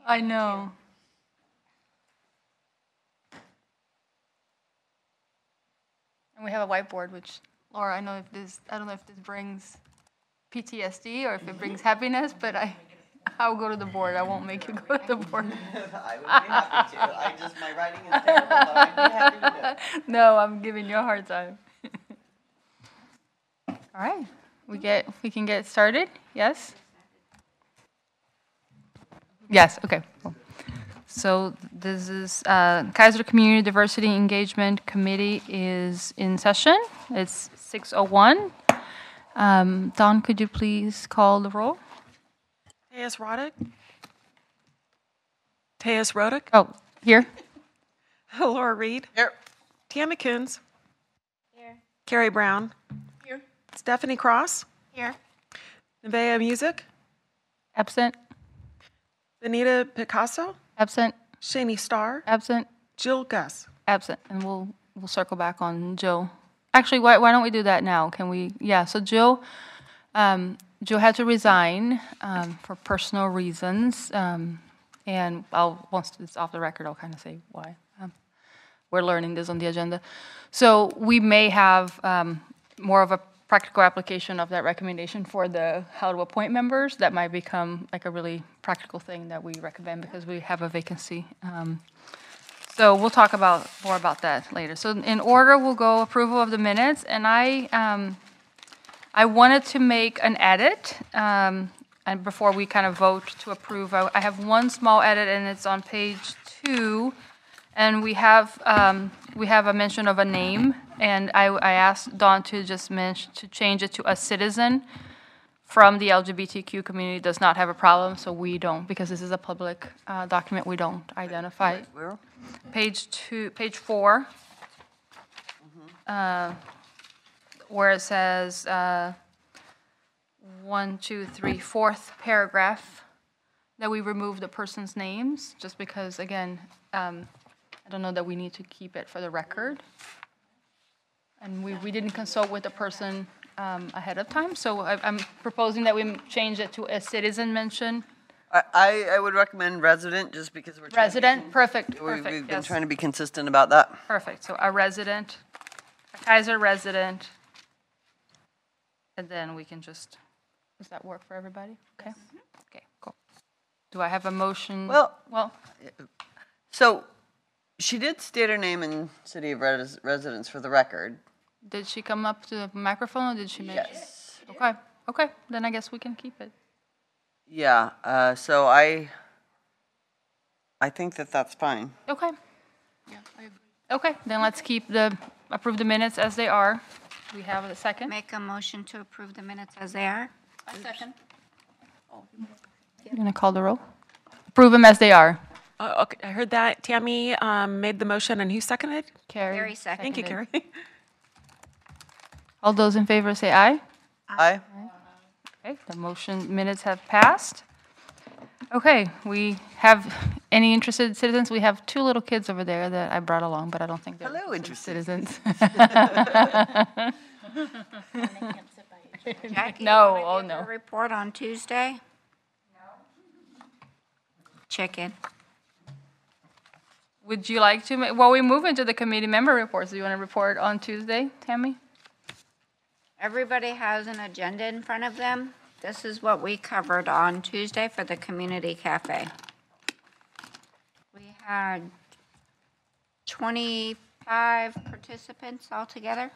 I know. And we have a whiteboard, which, Laura, I don't know if this brings PTSD or if it brings happiness, but I'll go to the board. I won't make you go to the board. I would be happy to. My writing is terrible, but I'd be happy to do it. No, I'm giving you a hard time. All right, we can get started. Yes. Yes. Okay. Cool. So this is Kaiser Community Diversity Engagement Committee is in session. It's 6:01. Don, could you please call the roll? Tejas Roddick. Tejas Roddick. Oh, here. Laura Reed. Here. Tammy Coons. Here. Carrie Brown. Here. Stephanie Cross. Here. Nevaeh Music. Absent. Benita Picasso. Absent. Shani Starr. Absent. Jill Gus. Absent. And we'll circle back on Jill. Actually, why don't we do that now? Can we? Yeah. So Jill had to resign for personal reasons, and once it's off the record, I'll kind of say why. We're learning this on the agenda, so we may have more of a practical application of that recommendation for the how to appoint members. That might become like a really practical thing that we recommend because we have a vacancy. So we'll talk more about that later. So in order, we'll go approval of the minutes, and I wanted to make an edit, and before we kind of vote to approve, I have one small edit, and it's on page 2, and we have a mention of a name, and I asked Dawn to just change it to a citizen from the LGBTQ community does not have a problem, so we don't, because this is a public document, we don't identify. Where? Page 4, where it says 1, 2, 3, fourth paragraph, that we remove the person's names, just because, again, I don't know that we need to keep it for the record. And we didn't consult with the person ahead of time, so I'm proposing that we change it to a citizen mention. I would recommend resident, just because we're Resident, perfect, We've been yes. trying to be consistent about that. Perfect, so a resident, a Kaiser resident, and then we can just, does that work for everybody? Okay, okay, cool. Do I have a motion? Well, Well, so she did state her name and city of residence for the record. did she come up to the microphone, or did she mention? Yes. Okay, then I guess we can keep it. Yeah, so I think that's fine. Okay. Yeah, I agree. Okay, then let's approve the minutes as they are. We have a second. Make a motion to approve the minutes as they are. A second. You're going to call the roll? Approve them as they are. Okay, I heard that. Tammy made the motion, and who seconded? Carrie seconded. Thank you, Carrie. All those in favor say aye. Aye. Okay, the motion minutes have passed. Okay, we have any interested citizens? We have 2 little kids over there that I brought along, but I don't think they're Hello, interested. citizens. Jackie, No, you wanna oh, give no. a report on Tuesday? No. Chicken. Would you like to, well, we move into the committee member reports. Do you want to report on Tuesday, Tammy? Everybody has an agenda in front of them. This is what we covered on Tuesday for the community cafe. We had 25 participants altogether,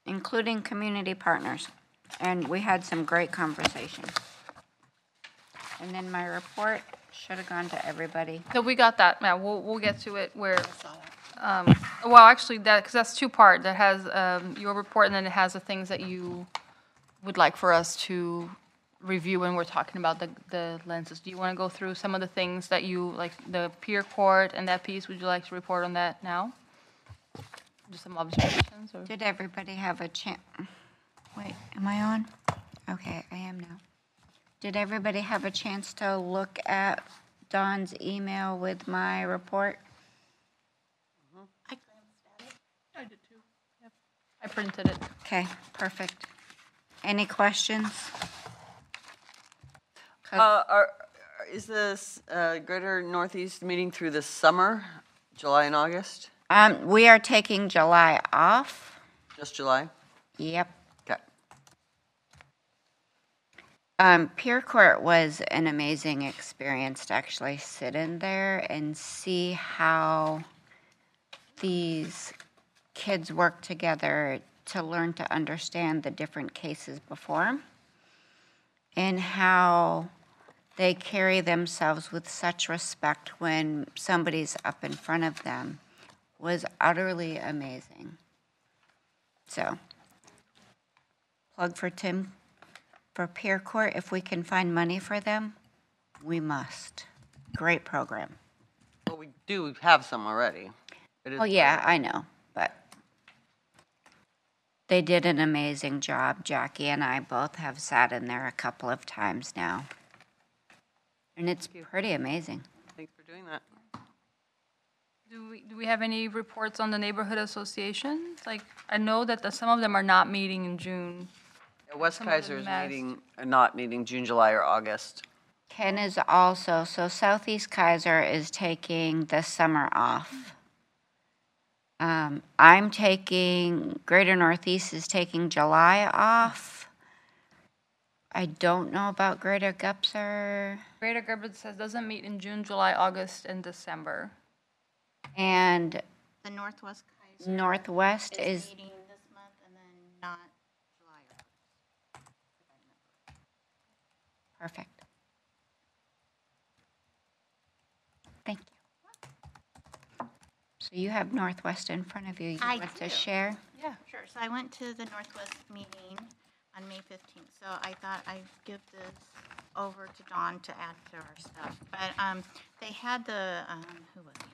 including community partners, and we had some great conversation. And then my report should have gone to everybody. So we got that. Now, we'll get to it where, well, actually, because that's 2-part. That has your report, and then it has the things that you would like for us to review when we're talking about the lenses. Do you want to go through some of the things that you, like the peer court and that piece, would you like to report on that now? Just some observations? Or? Did everybody have a chance? Wait, am I on? Okay, I am now. Did everybody have a chance to look at Dawn's email with my report? I did too. Yep. I printed it. Okay, perfect. Any questions? Is this Greater Northeast meeting through the summer, July and August? We are taking July off. Just July? Yep. Okay. Peer Court was an amazing experience to actually sit in there and see how these kids work together to learn to understand the different cases before 'em and how they carry themselves with such respect when somebody's up in front of them was utterly amazing. So, plug for Tim for Peer Court. If we can find money for them, we must. Great program. Well, we do have some already. It is Oh, yeah, I know, but they did an amazing job. Jackie and I both have sat in there a couple of times now. And it's pretty amazing. Thanks for doing that. Do we have any reports on the neighborhood associations? Like, I know that some of them are not meeting in June. Yeah, West Some of them Kaiser is missed. not meeting June, July, or August. Ken is also, so Southeast Kaiser is taking the summer off. I'm taking, Greater Northeast is taking July off. I don't know about Greater Gupser. Greater Gerber says doesn't meet in June, July, August, and December. And The Northwest Kaiser Northwest is is, meeting this month and then not July. perfect. Thank you. So you have Northwest in front of you. You I want to do. share? Yeah. Sure, so I went to the Northwest meeting on May 15th, so I thought I'd give this over to Dawn to add to our stuff. But they had the, who was he?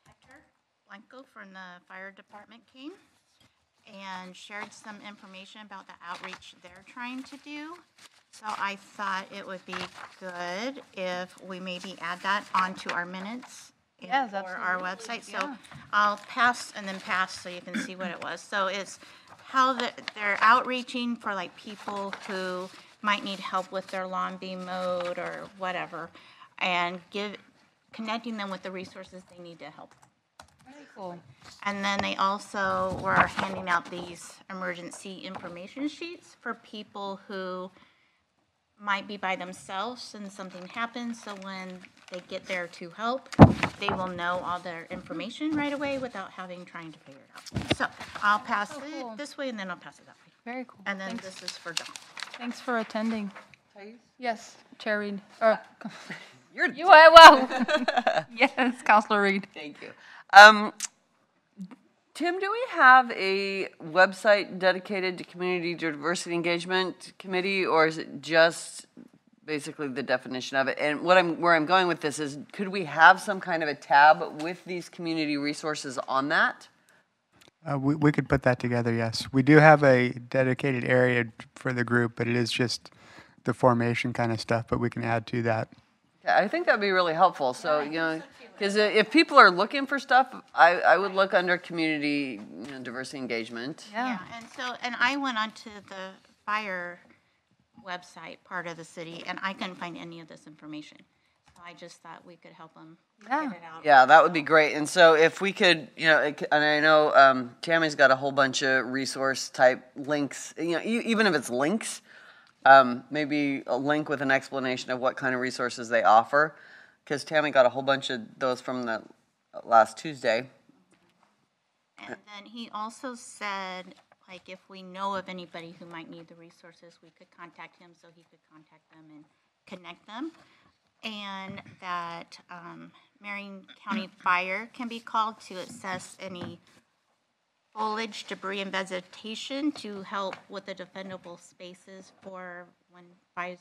Hector Blanco from the fire department came and shared some information about the outreach they're trying to do. So I thought it would be good if we maybe add that onto our minutes Yes, or our absolutely, website. So yeah. I'll pass and then pass so you can see what it was. So it's how they're outreaching for like people who might need help with their lawn being mowed or whatever, and connecting them with the resources they need to help. Very cool. And then they also were handing out these emergency information sheets for people who might be by themselves and something happens, so when they get there to help, they will know all their information right away without trying to figure it out. So I'll pass cool. it this way and then I'll pass it that way. Very cool. And then Thanks. this is for Dawn. Thanks for attending. Thais? Yes, Chair Reed. Or, You're you are, well. Yes, Counselor Reed. Thank you. Tim, do we have a website dedicated to community diversity engagement committee, or is it just basically the definition of it? And where I'm going with this is, could we have some kind of a tab with these community resources on that? We could put that together, yes. We do have a dedicated area for the group, but it is just the formation kind of stuff, but we can add to that. Yeah, I think that'd be really helpful. So, because if people are looking for stuff, I would look under community diversity engagement. Yeah. And I went onto the fire website, part of the city, and I couldn't find any of this information. So I just thought we could help them Yeah. get it out. Yeah, that would be great. And so if we could, and I know Tammy's got a whole bunch of resource type links, even if it's links, maybe a link with an explanation of what kind of resources they offer. Because Tammy got a whole bunch of those from the last Tuesday. And then he also said, like, if we know of anybody who might need the resources, we could contact him so he could contact them and connect them. And that Marion County Fire can be called to assess any foliage, debris, and vegetation to help with the defendable spaces for when fire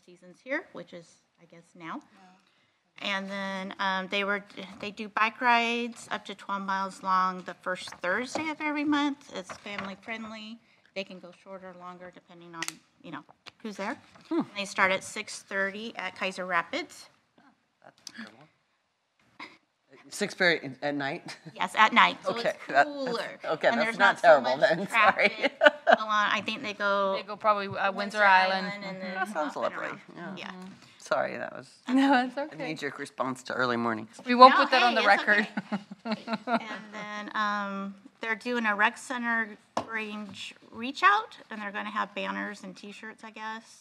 season's here, which is, I guess, now. And then they do bike rides up to 12 miles long the first Thursday of every month. It's family friendly. They can go shorter or longer depending on, who's there. And they start at 6:30 at Kaiser Rapids. 6 period at night? Yes, at night, so Okay, it's that's- cooler. okay, And that's there's not so terrible much then, sorry. traffic along. I think they go They go probably Windsor Island. and then That sounds up and lovely, around. yeah. Yeah. Sorry, that was No, it's a okay. knee-jerk response to early mornings. We won't No, put that on hey, the it's record. And then they're doing a rec center range reach out, and they're gonna have banners and T-shirts, I guess.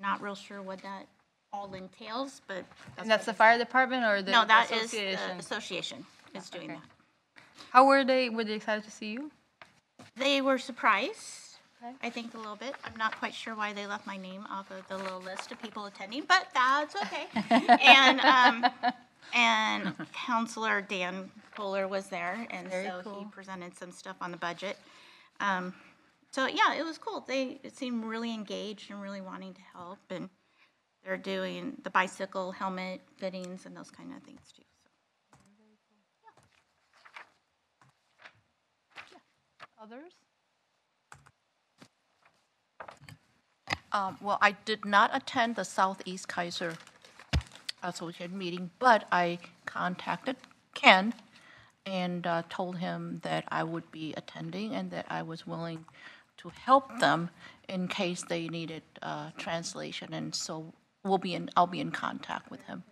Not real sure what that all entails, but. And that's the fire department or the No, that is association? the association is doing Okay. that. How were they? Were they excited to see you? They were surprised, Okay. I think a little bit. I'm not quite sure why they left my name off of the little list of people attending, but that's okay. And Counselor Dan Kohler was there, and Very so he cool. presented some stuff on the budget. So yeah, it was cool. They seemed really engaged and really wanting to help, and they're doing the bicycle helmet fittings and those kind of things too. So. Others? Well, I did not attend the Southeast Kaiser Association meeting, but I contacted Ken and told him that I would be attending and that I was willing to help them in case they needed translation. And so I'll be in contact with him.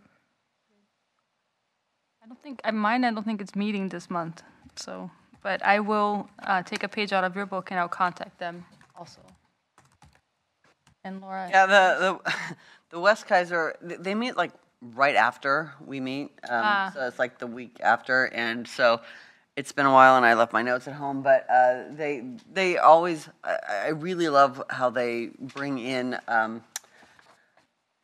I don't think, mine, I don't think it's meeting this month, so, but I will take a page out of your book and I'll contact them also. And Laura? Yeah, the West Kaiser, they meet like right after we meet, so it's like the week after, and so it's been a while, and I left my notes at home, but they always, I really love how they bring in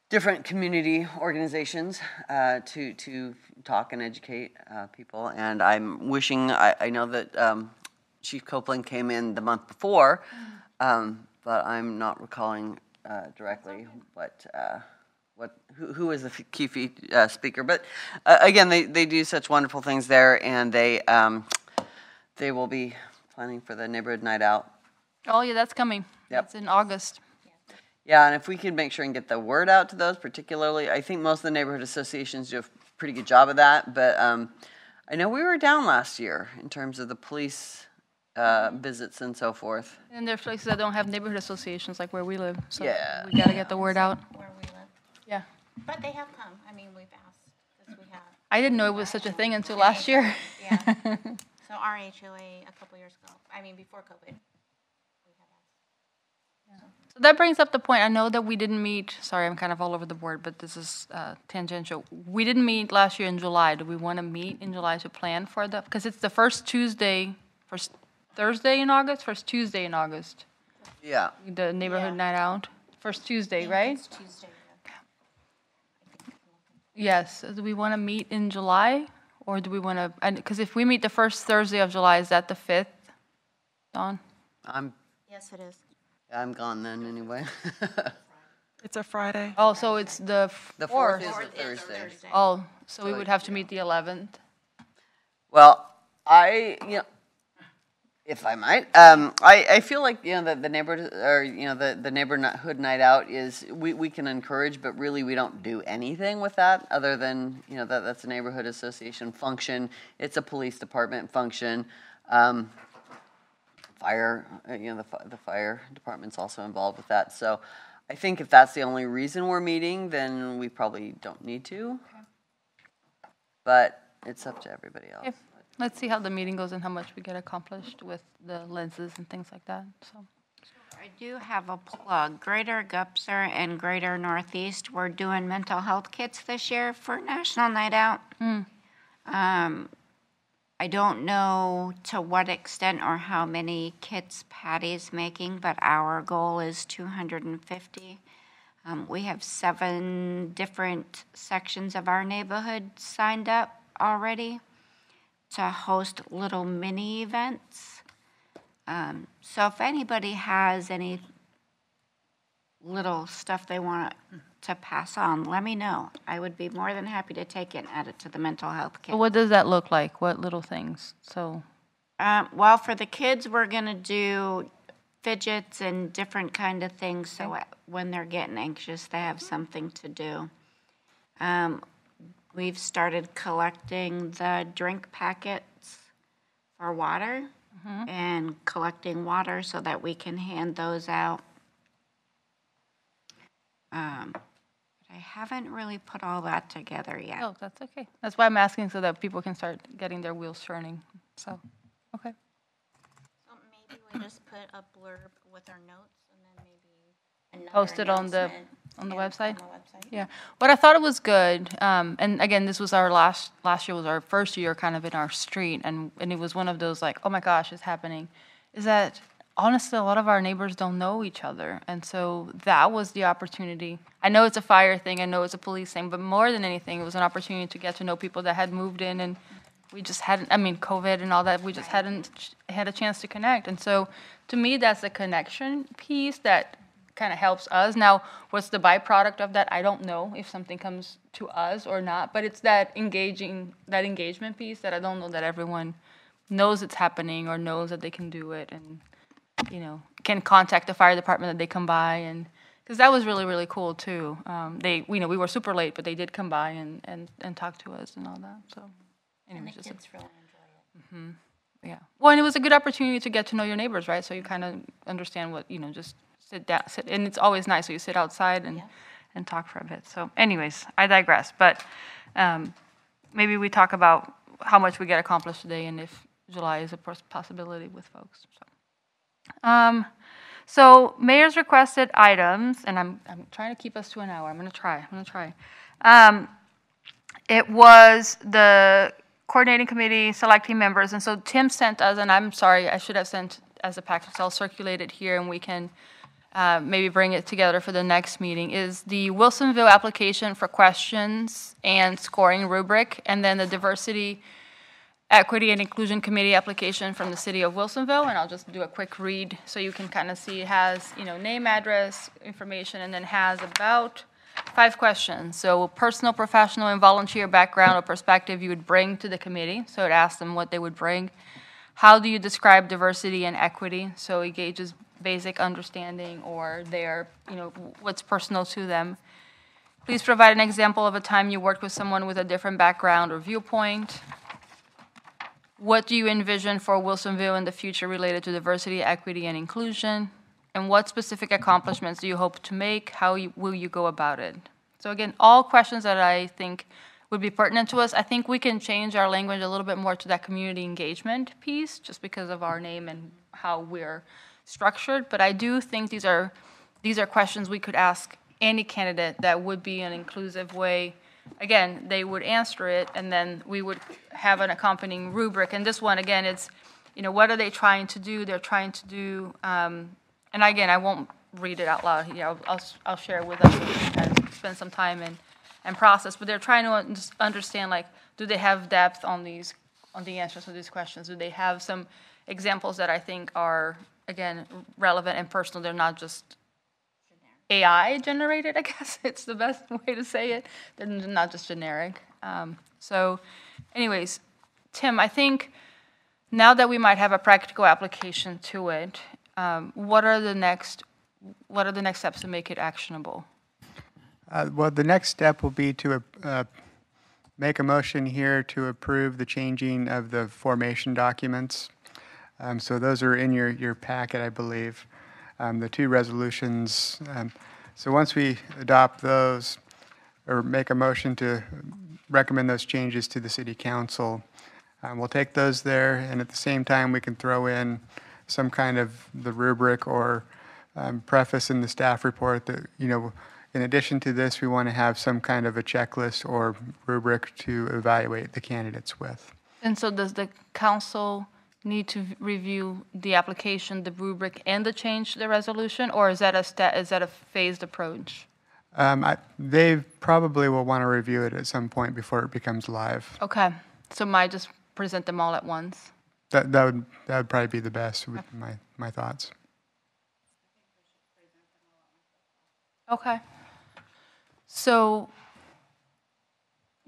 different community organizations to talk and educate people, and I'm wishing, I know that Chief Copeland came in the month before, but I'm not recalling directly who was the key speaker. But again, they do such wonderful things there, and they will be planning for the neighborhood night out. Oh, yeah, that's coming. Yep. It's in August. Yeah, and if we can make sure and get the word out to those particularly, I think most of the neighborhood associations do a pretty good job of that, but I know we were down last year in terms of the police visits and so forth. And there are places that don't have neighborhood associations like where we live, so Yeah. we gotta get the word out. Where we live. Yeah. But they have come. I mean, we've asked, because we have. I didn't know it was such a thing until last year. Yeah. So our HOA a couple years ago, I mean, before COVID. we had asked. So that brings up the point, I know that we didn't meet, sorry, I'm kind of all over the board, but this is tangential. We didn't meet last year in July. Do we want to meet in July to plan for the, because it's the first Thursday in August, first Tuesday in August, Yeah. the neighborhood night out, first Tuesday, right? It's Tuesday, yeah. Yes, do we want to meet in July, or do we want to, because if we meet the first Thursday of July, is that the 5th, Dawn? Yes, it is. I'm gone then anyway. It's a Friday. Oh, so it's the The 4th. 4th is a Thursday. Oh, so we would have to meet the 11th. Well, if I might, I feel like, the neighborhood, or, the neighborhood night out is, we can encourage, but really we don't do anything with that other than, that's a neighborhood association function. It's a police department function. Fire, the fire department's also involved with that. So I think if that's the only reason we're meeting, then we probably don't need to. But it's up to everybody else. Okay. Let's see how the meeting goes and how much we get accomplished with the lenses and things like that, so. I do have a plug. Greater Gupser and Greater Northeast, we're doing mental health kits this year for National Night Out. I don't know to what extent or how many kits Patty's making, but our goal is 250. We have 7 different sections of our neighborhood signed up already to host little mini events. So if anybody has any little stuff they want to pass on, let me know. I would be more than happy to take it and add it to the mental health kit. What does that look like? What little things? So, Well, for the kids, we're going to do fidgets and different kind of things, so when they're getting anxious, they have something to do. we've started collecting the drink packets for water and collecting water so that we can hand those out. But I haven't really put all that together yet. Oh, that's okay. That's why I'm asking, so that people can start getting their wheels turning. So, okay. So maybe we just put a blurb with our notes and then maybe another Post it on the announcement, website? On the website. Yeah. What I thought it was good, and again, this was our last year was our first year kind of in our street, and it was one of those like, oh my gosh, it's happening, is that honestly, a lot of our neighbors don't know each other. And so that was the opportunity. I know it's a fire thing, I know it's a police thing, but more than anything, it was an opportunity to get to know people that had moved in, and we just hadn't, I mean, COVID and all that, we just hadn't had a chance to connect. And so to me, that's the connection piece that kind of helps us. Now, what's the byproduct of that? I don't know if something comes to us or not, but it's that engagement piece that I don't know that everyone knows it's happening or knows that they can do it, and can contact the fire department that they come by, and because that was really, really cool too. We were super late, but they did come by and talk to us and all that. So, And anyways, the kids really enjoy it. yeah. Well, and it was a good opportunity to get to know your neighbors, right? So you kind of understand what just sit down, and it's always nice. So you sit outside and talk for a bit. So, anyways, I digress. But maybe we talk about how much we get accomplished today, and if July is a possibility with folks. So mayor's requested items, and I'm trying to keep us to an hour. I'm gonna try. It was the coordinating committee selecting members, and so Tim sent us, and I'm sorry, I should have sent as a package, so I'll circulate it here, and we can maybe bring it together for the next meeting, is the Wilsonville application for questions and scoring rubric, and then the diversity, Equity and Inclusion Committee application from the city of Wilsonville, and I'll just do a quick read so you can kind of see. It has, name, address, information, and then has about 5 questions. So personal, professional, and volunteer background or perspective you would bring to the committee. So it asks them what they would bring. How do you describe diversity and equity? So it gauges basic understanding or their, what's personal to them. Please provide an example of a time you worked with someone with a different background or viewpoint. What do you envision for Wilsonville in the future related to diversity, equity, and inclusion? And what specific accomplishments do you hope to make? How will you go about it? So again, all questions that I think would be pertinent to us. I think we can change our language a little bit more to that community engagement piece, just because of our name and how we're structured. But I do think these are questions we could ask any candidate that would be an inclusive way. Again, they would answer it, and then we would have an accompanying rubric. And this one, again, it's, what are they trying to do? They're trying to do, and again, I won't read it out loud. I'll share it with us so we can kind of spend some time and process. But they're trying to understand, like, do they have depth on the answers to these questions? Do they have some examples that I think are, again, relevant and personal? They're not just AI generated, I guess it's the best way to say it. They're not just generic. So anyways, Tim, I think now that we might have a practical application to it, what are the next steps to make it actionable? Well, the next step will be to make a motion here to approve the changing of the formation documents. So those are in your packet, I believe. The 2 resolutions. So once we adopt those, or make a motion to recommend those changes to the city council, we'll take those there, and at the same time, we can throw in some kind of the rubric or preface in the staff report that, in addition to this, we want to have some kind of a checklist or rubric to evaluate the candidates with. And so does the council need to review the application, the rubric, and the change to the resolution, or is that a phased approach? They probably will want to review it at some point before it becomes live. Okay, so might just present them all at once? That would probably be the best, would be my thoughts. Okay. So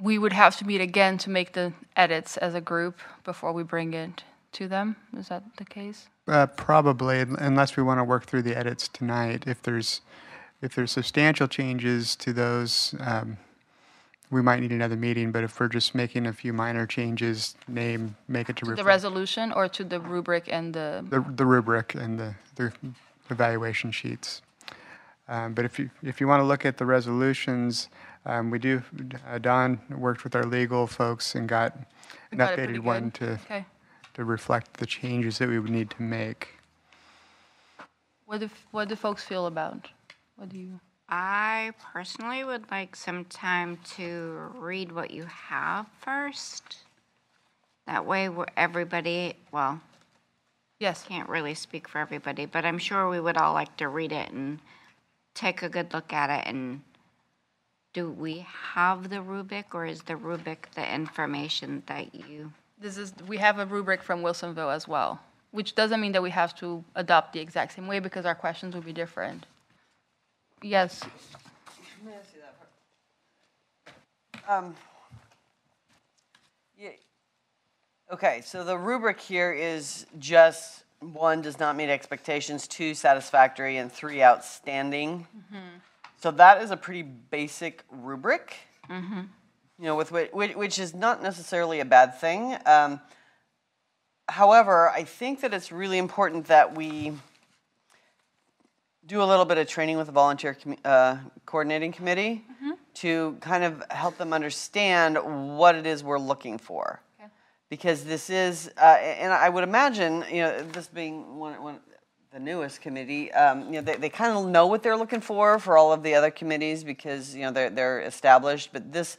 we would have to meet again to make the edits as a group before we bring it to them? Is that the case? Probably, unless we want to work through the edits tonight. If there's substantial changes to those, we might need another meeting, but if we're just making a few minor changes, make it to The reflect resolution or to the rubric and the, the rubric and the evaluation sheets. But if you want to look at the resolutions, we do, Don worked with our legal folks and got an got it pretty updated one good. Okay. to reflect the changes that we would need to make. What do folks feel about? What do you? I personally would like some time to read what you have first. That way, everybody, well, Yes. can't really speak for everybody, but I'm sure we would all like to read it and take a good look at it. And do we have the rubric, or is the rubric the information that you? We have a rubric from Wilsonville as well, which doesn't mean that we have to adopt the exact same way because our questions will be different. Yes. May I see that part? Yeah. Okay, so the rubric here is just 1, does not meet expectations, 2, satisfactory, and 3, outstanding. So that is a pretty basic rubric. You know, with which is not necessarily a bad thing. However, I think that it's really important that we do a little bit of training with the volunteer coordinating committee to kind of help them understand what it is we're looking for. Okay. Because this is, and I would imagine, you know, this being one the newest committee, you know, they kind of know what they're looking for all of the other committees because, you know, they're established. But this,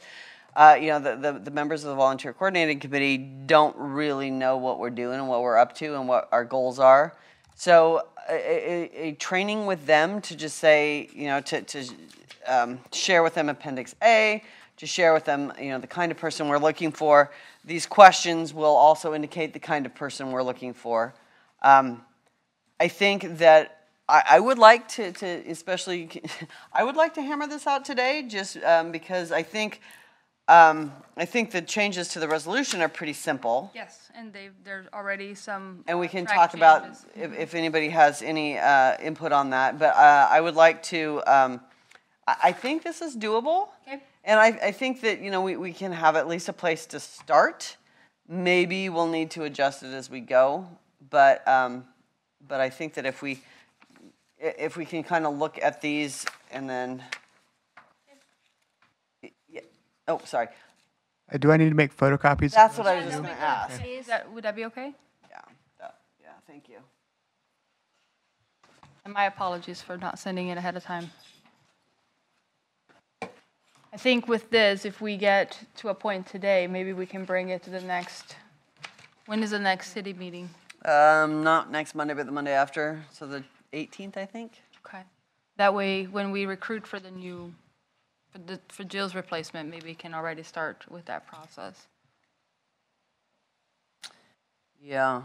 you know, the members of the volunteer coordinating committee don't really know what we're doing and what we're up to and what our goals are. So a training with them to just say, you know, to share with them Appendix A, to share with them, you know, the kind of person we're looking for. These questions will also indicate the kind of person we're looking for. I think that I would like to especially, I would like to hammer this out today just because I think the changes to the resolution are pretty simple. Yes, and there's already some. And we can track talk about changes. if anybody has any input on that. But I would like to, I think this is doable. Okay. And I think that, you know, we can have at least a place to start. Maybe we'll need to adjust it as we go. But I think that if we can kind of look at these and then, yeah, oh, sorry. Do I need to make photocopies? That's what I was just going to ask. Would that be okay? Yeah, thank you. And my apologies for not sending it ahead of time. I think with this, if we get to a point today, maybe we can bring it to the next, when is the next city meeting? Not next Monday, but the Monday after. So the 18th, I think. Okay. That way, when we recruit for the new, for Jill's replacement, maybe we can already start with that process. Yeah.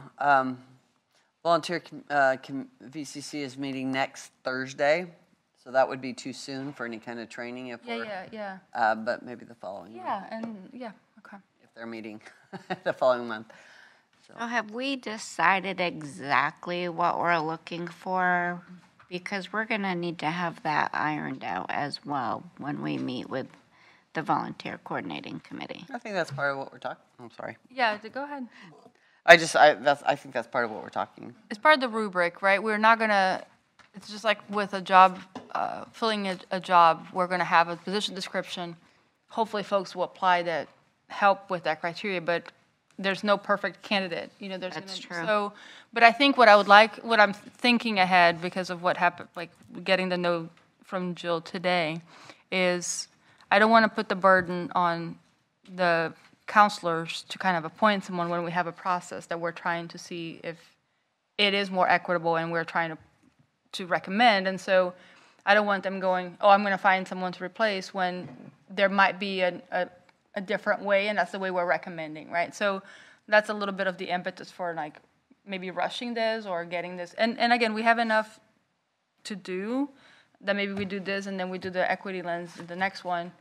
Volunteer VCC is meeting next Thursday, so that would be too soon for any kind of training if we're. Yeah. But maybe the following. Yeah, and yeah, okay. If they're meeting the following month. So have we decided exactly what we're looking for? Because we're going to need to have that ironed out as well when we meet with the volunteer coordinating committee. I think that's part of what we're talking. I'm sorry. Yeah, go ahead. I think that's part of what we're talking. It's part of the rubric, right? We're not gonna, it's just like with a job, filling a job, we're gonna have a position description. Hopefully folks will apply that, help with that criteria, but there's no perfect candidate, you know, there's That's gonna, true. so, but I think what I would like, what I'm thinking ahead because of what happened, like getting the note from Jill today, is I don't wanna put the burden on the counselors to kind of appoint someone when we have a process that we're trying to see if it is more equitable and we're trying to recommend. And so I don't want them going, oh, I'm going to find someone to replace when there might be a different way and that's the way we're recommending, right? So that's a little bit of the impetus for like maybe rushing this or getting this. And again, we have enough to do that maybe we do this and then we do the equity lens, the next one.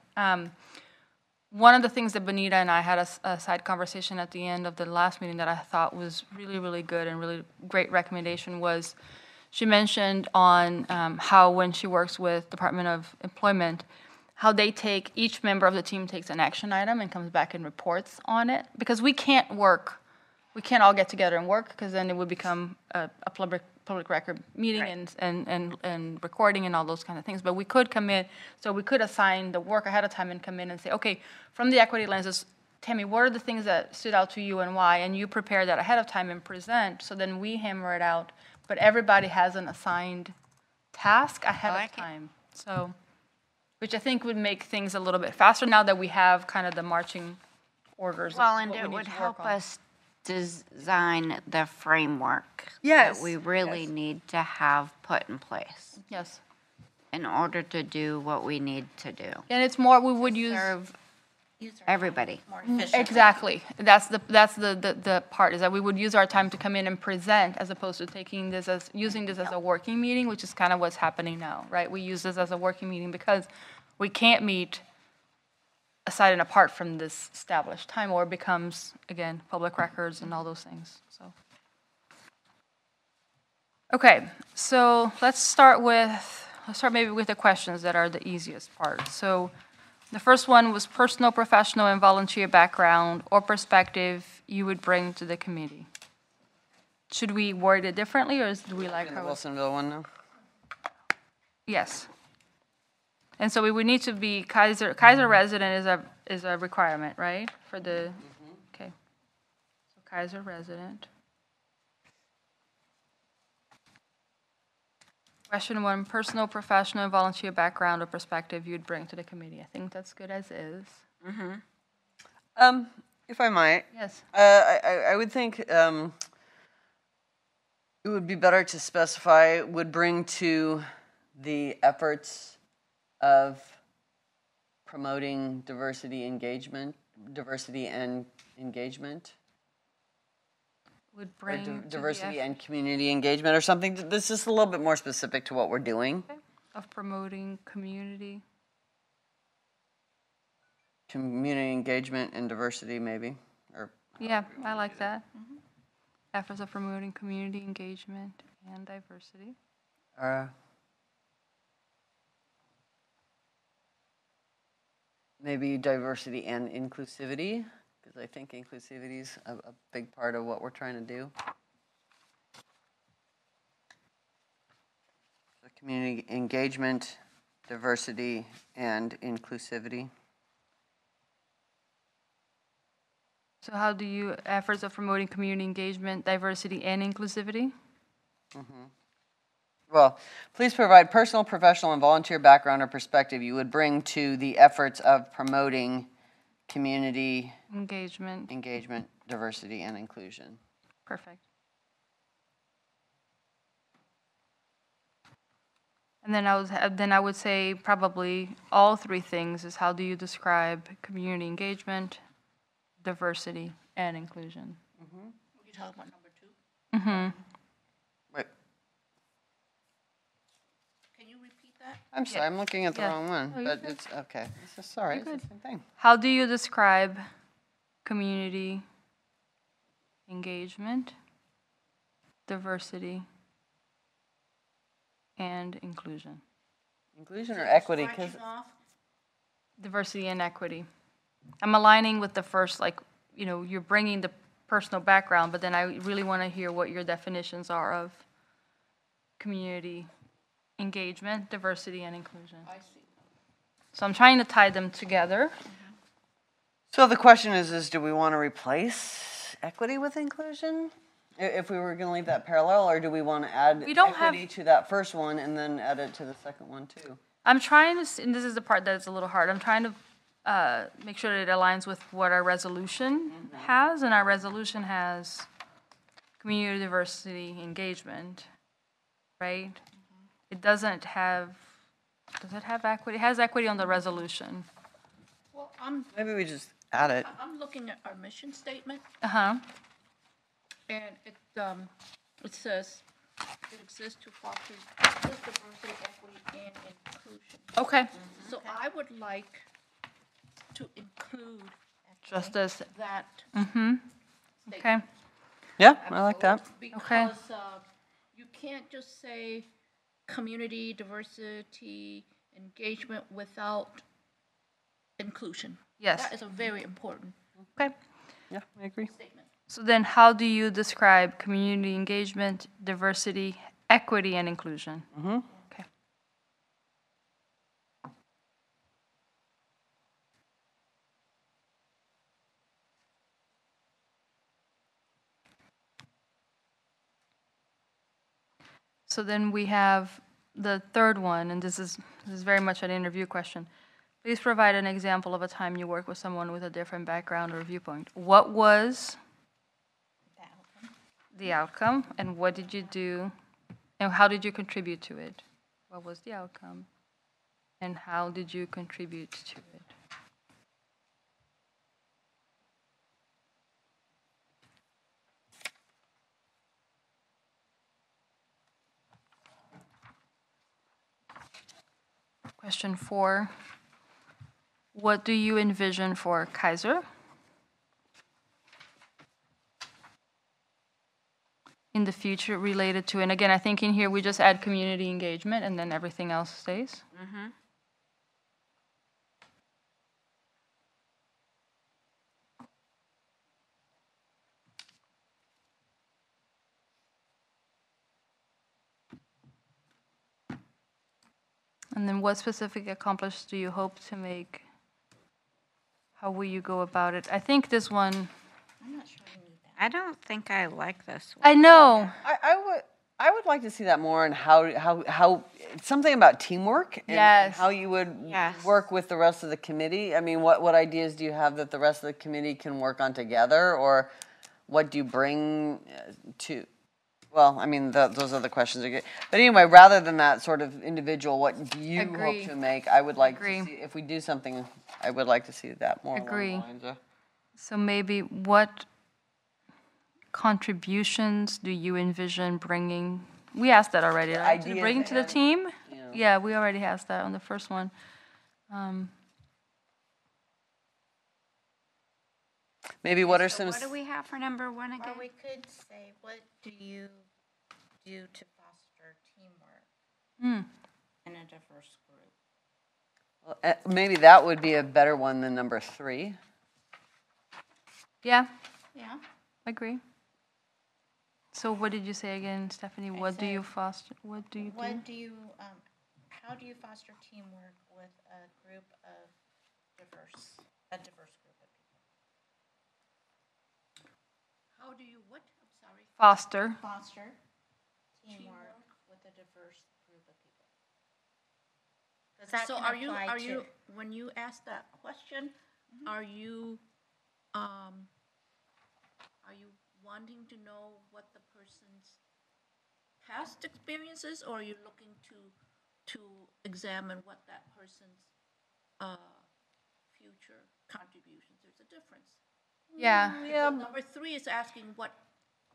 One of the things that Benita and I had a side conversation at the end of the last meeting that I thought was really, really good and really great recommendation was she mentioned on how when she works with Department of Employment, how they take, each member of the team takes an action item and comes back and reports on it. Because we can't all get together and work, because then it would become a public record meeting and recording and all those kind of things. But we could come in, so we could assign the work ahead of time and come in and say, okay, from the equity lenses, Tammy, what are the things that stood out to you and why? And you prepare that ahead of time and present, so then we hammer it out. But everybody has an assigned task ahead of time. So, which I think would make things a little bit faster now that we have kind of the marching orders. of Well, and what we it need would to work help on. us design the framework Yes, that we really need to have put in place Yes. in order to do what we need to do. And it's more, we would use. Serve everybody. More efficient. Exactly. That's the part, is that we would use our time to come in and present, as opposed to using this as a working meeting, which is kind of what's happening now, right? We use this as a working meeting because we can't meet aside and apart from this established time, or it becomes, again, public records and all those things, so. Okay, so let's start maybe with the questions that are the easiest part. So the first one was personal, professional, and volunteer background or perspective you would bring to the committee. Should we word it differently, or do we like In the how? Wilsonville one now? Yes. And so we would need to be Kaiser resident is a requirement, right? For the, okay. So Kaiser resident. Question 1, personal, professional, and volunteer background or perspective you'd bring to the committee. I think that's good as is. If I might, Yes. I would think it would be better to specify would bring to the efforts of promoting diversity and engagement, Would or bring to the diversity and community engagement, or something. This is a little bit more specific to what we're doing. of promoting community. Community engagement and diversity, maybe, or Yeah, I like that. Efforts of promoting community engagement and diversity. maybe diversity and inclusivity, because I think inclusivity is a big part of what we're trying to do. So community engagement, diversity, and inclusivity. So how do you, efforts of promoting community engagement, diversity, and inclusivity? Well, please provide personal, professional, and volunteer background or perspective you would bring to the efforts of promoting community Engagement, engagement, diversity, and inclusion. perfect. And then I would say probably all three things is how do you describe community engagement, diversity, and inclusion? You talking about number 2? Wait, Can you repeat that? I'm sorry, I'm looking at the Yeah. wrong one, No, you're but good. it's, okay. It's just, sorry, it's the same thing. How do you describe community engagement, diversity, and inclusion? Inclusion or equity, because Scratching off? Diversity and equity. I'm aligning with the first, like, you know, you're bringing the personal background, but then I really want to hear what your definitions are of community engagement, diversity, and inclusion. I see. So I'm trying to tie them together. so the question is do we want to replace equity with inclusion? If we were going to leave that parallel, or do we want to add We don't have- equity to that first one and then add it to the second one too? I'm trying to, and this is the part that's a little hard, I'm trying to make sure that it aligns with what our resolution has, and our resolution has community diversity engagement, right? It doesn't have, does it have equity? It has equity on the resolution. Well, Maybe we just add it. I'm looking at our mission statement, Uh-huh, and it says, it exists to foster justice, diversity, equity, and inclusion. okay. So I would like to include Justice, that. okay, Yeah, I like that. Because you can't just say community diversity engagement without inclusion. Yes. That is a very important Okay. Yeah, I agree. statement. So then how do you describe community engagement, diversity, equity, and inclusion? Okay. So then we have the third one, and this is very much an interview question. Please provide an example of a time you worked with someone with a different background or viewpoint. What was the outcome, and what did you do, and how did you contribute to it? What was the outcome, and how did you contribute to it? Question 4. What do you envision for Kaiser? In the future related to, and again, I think in here we just add community engagement and then everything else stays. And then what specific accomplishments do you hope to make? How will you go about it? I think this one, I don't think I like this one. I know. I would like to see that more and how something about teamwork and Yes. how you would Yes. work with the rest of the committee. I mean, what ideas do you have that the rest of the committee can work on together, or what do you bring to? Well, I mean, those are the questions. But anyway, rather than that sort of individual, what do you Agree. hope to make? I would like Agree. to see, if we do something, I would like to see that more Agree. along the lines of. So maybe what contributions do you envision bringing? We asked that already, right? ideas Bringing to the and- team? Yeah. Yeah, we already asked that on the first one. Maybe what are So some? what do we have for number 1 Or again? we could say, what do you do to foster teamwork in a diverse group? Maybe that would be a better one than number 3. Yeah, Yeah. agree. So what did you say again, Stephanie? What do you foster? What do you do? What do you, how do you foster teamwork with a group of diverse group of people? How do you what? I'm sorry. Foster. Foster teamwork with a diverse group of people. 'Cause that So can are you, apply to- when you ask that question, are you wanting to know what the person's past experiences, or are you looking to examine what that person's future contributions? There's a difference. Yeah, So number 3 is asking what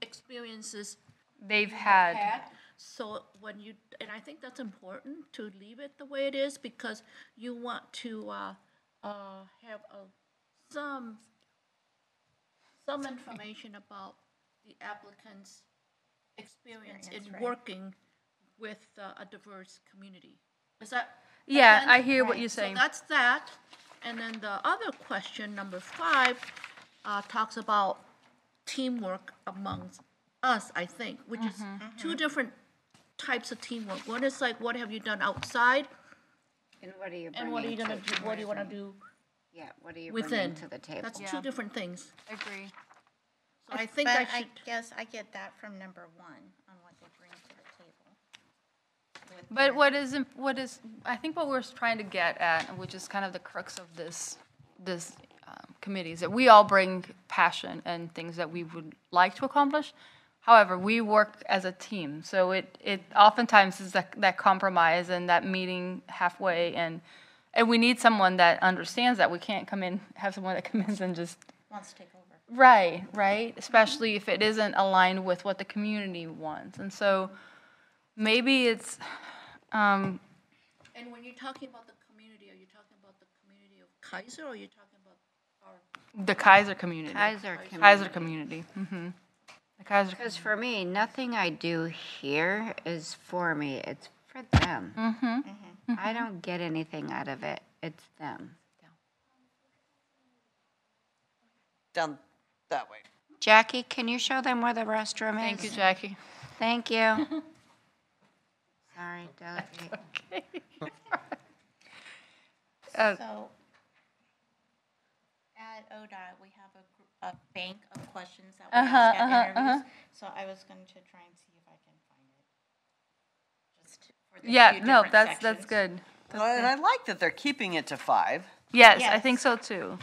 experiences they've had. So when you, and I think that's important to leave it the way it is, because you want to have some information about the applicant's experience in working with a diverse community. Is that? make Yeah, sense? I hear what you're saying. So that's that. And then the other question, number 5, talks about teamwork amongst us, I think, which is two different types of teamwork. One is like, what have you done outside, And what are you and what are you bringing gonna to do? What do you want to do Yeah, what are you within? bringing to the table? That's Yeah. two different things. Agree. So I think But I should. guess I get that from number 1, on what they bring to the table. with But their- what is, I think what we're trying to get at, which is kind of the crux of this committee, is that we all bring passion and things that we would like to accomplish. However, we work as a team, so it oftentimes is that compromise and that meeting halfway, and we need someone that understands that. We can't come in, have someone that comes in and just, Wants to take over. right, especially if it isn't aligned with what the community wants. And so maybe it's, And when you're talking about the community, are you talking about the community of Kaiser, or are you talking about our? the Kaiser community. Kaiser Kaiser community. community, The Kaiser, Because for me, nothing I do here is for me, it's for them. I don't get anything out of it, it's them. down that way. Jackie, can you show them where the restroom is? Thank you, Jackie. Thank you. Sorry, delegate. So at ODOT, we have a bank of questions that we ask at interviews. So I was going to try and see if I can find it. Just for the Yeah, few no, different that's sections. good. Well, and I like that they're keeping it to 5. Yes, I Yes. think so too.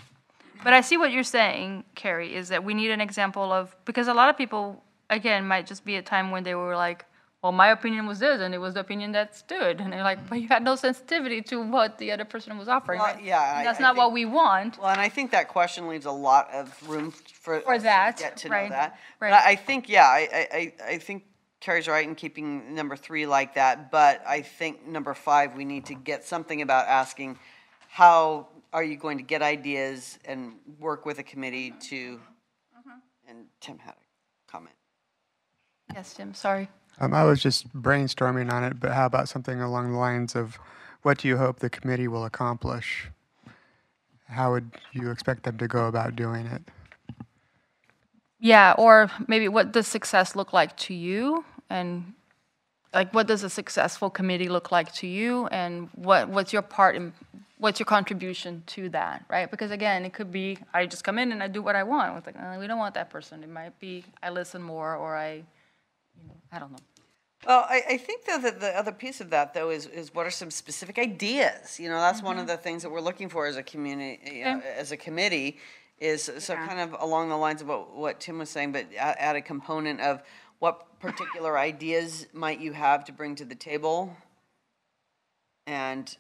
But I see what you're saying, Carrie, is that we need an example of, because a lot of people, again, might just be a time when they were like, well, my opinion was this, and it was the opinion that stood. And they're like, but you had no sensitivity to what the other person was offering, Well, right? yeah, And that's I not what think- we want. Well, and I think that question leaves a lot of room for us that, to get to right, know that. right. But I think, yeah, I think Carrie's right in keeping number 3 like that. But I think number 5, we need to get something about asking, how are you going to get ideas and work with a committee to? And Tim had a comment. Yes, Tim, sorry. I was just brainstorming on it, but how about something along the lines of, what do you hope the committee will accomplish? How would you expect them to go about doing it? Yeah, or maybe what does success look like to you? And like, what does a successful committee look like to you? And what's your part in, what's your contribution to that, right? Because again, it could be, I just come in and I do what I want. It's like, we don't want that person. It might be, I listen more, or I don't know. Well, I think though that the other piece of that though is what are some specific ideas? You know, that's one of the things that we're looking for as a community, you know, as a committee, is so kind of along the lines of what Tim was saying, but add a component of what particular ideas might you have to bring to the table, and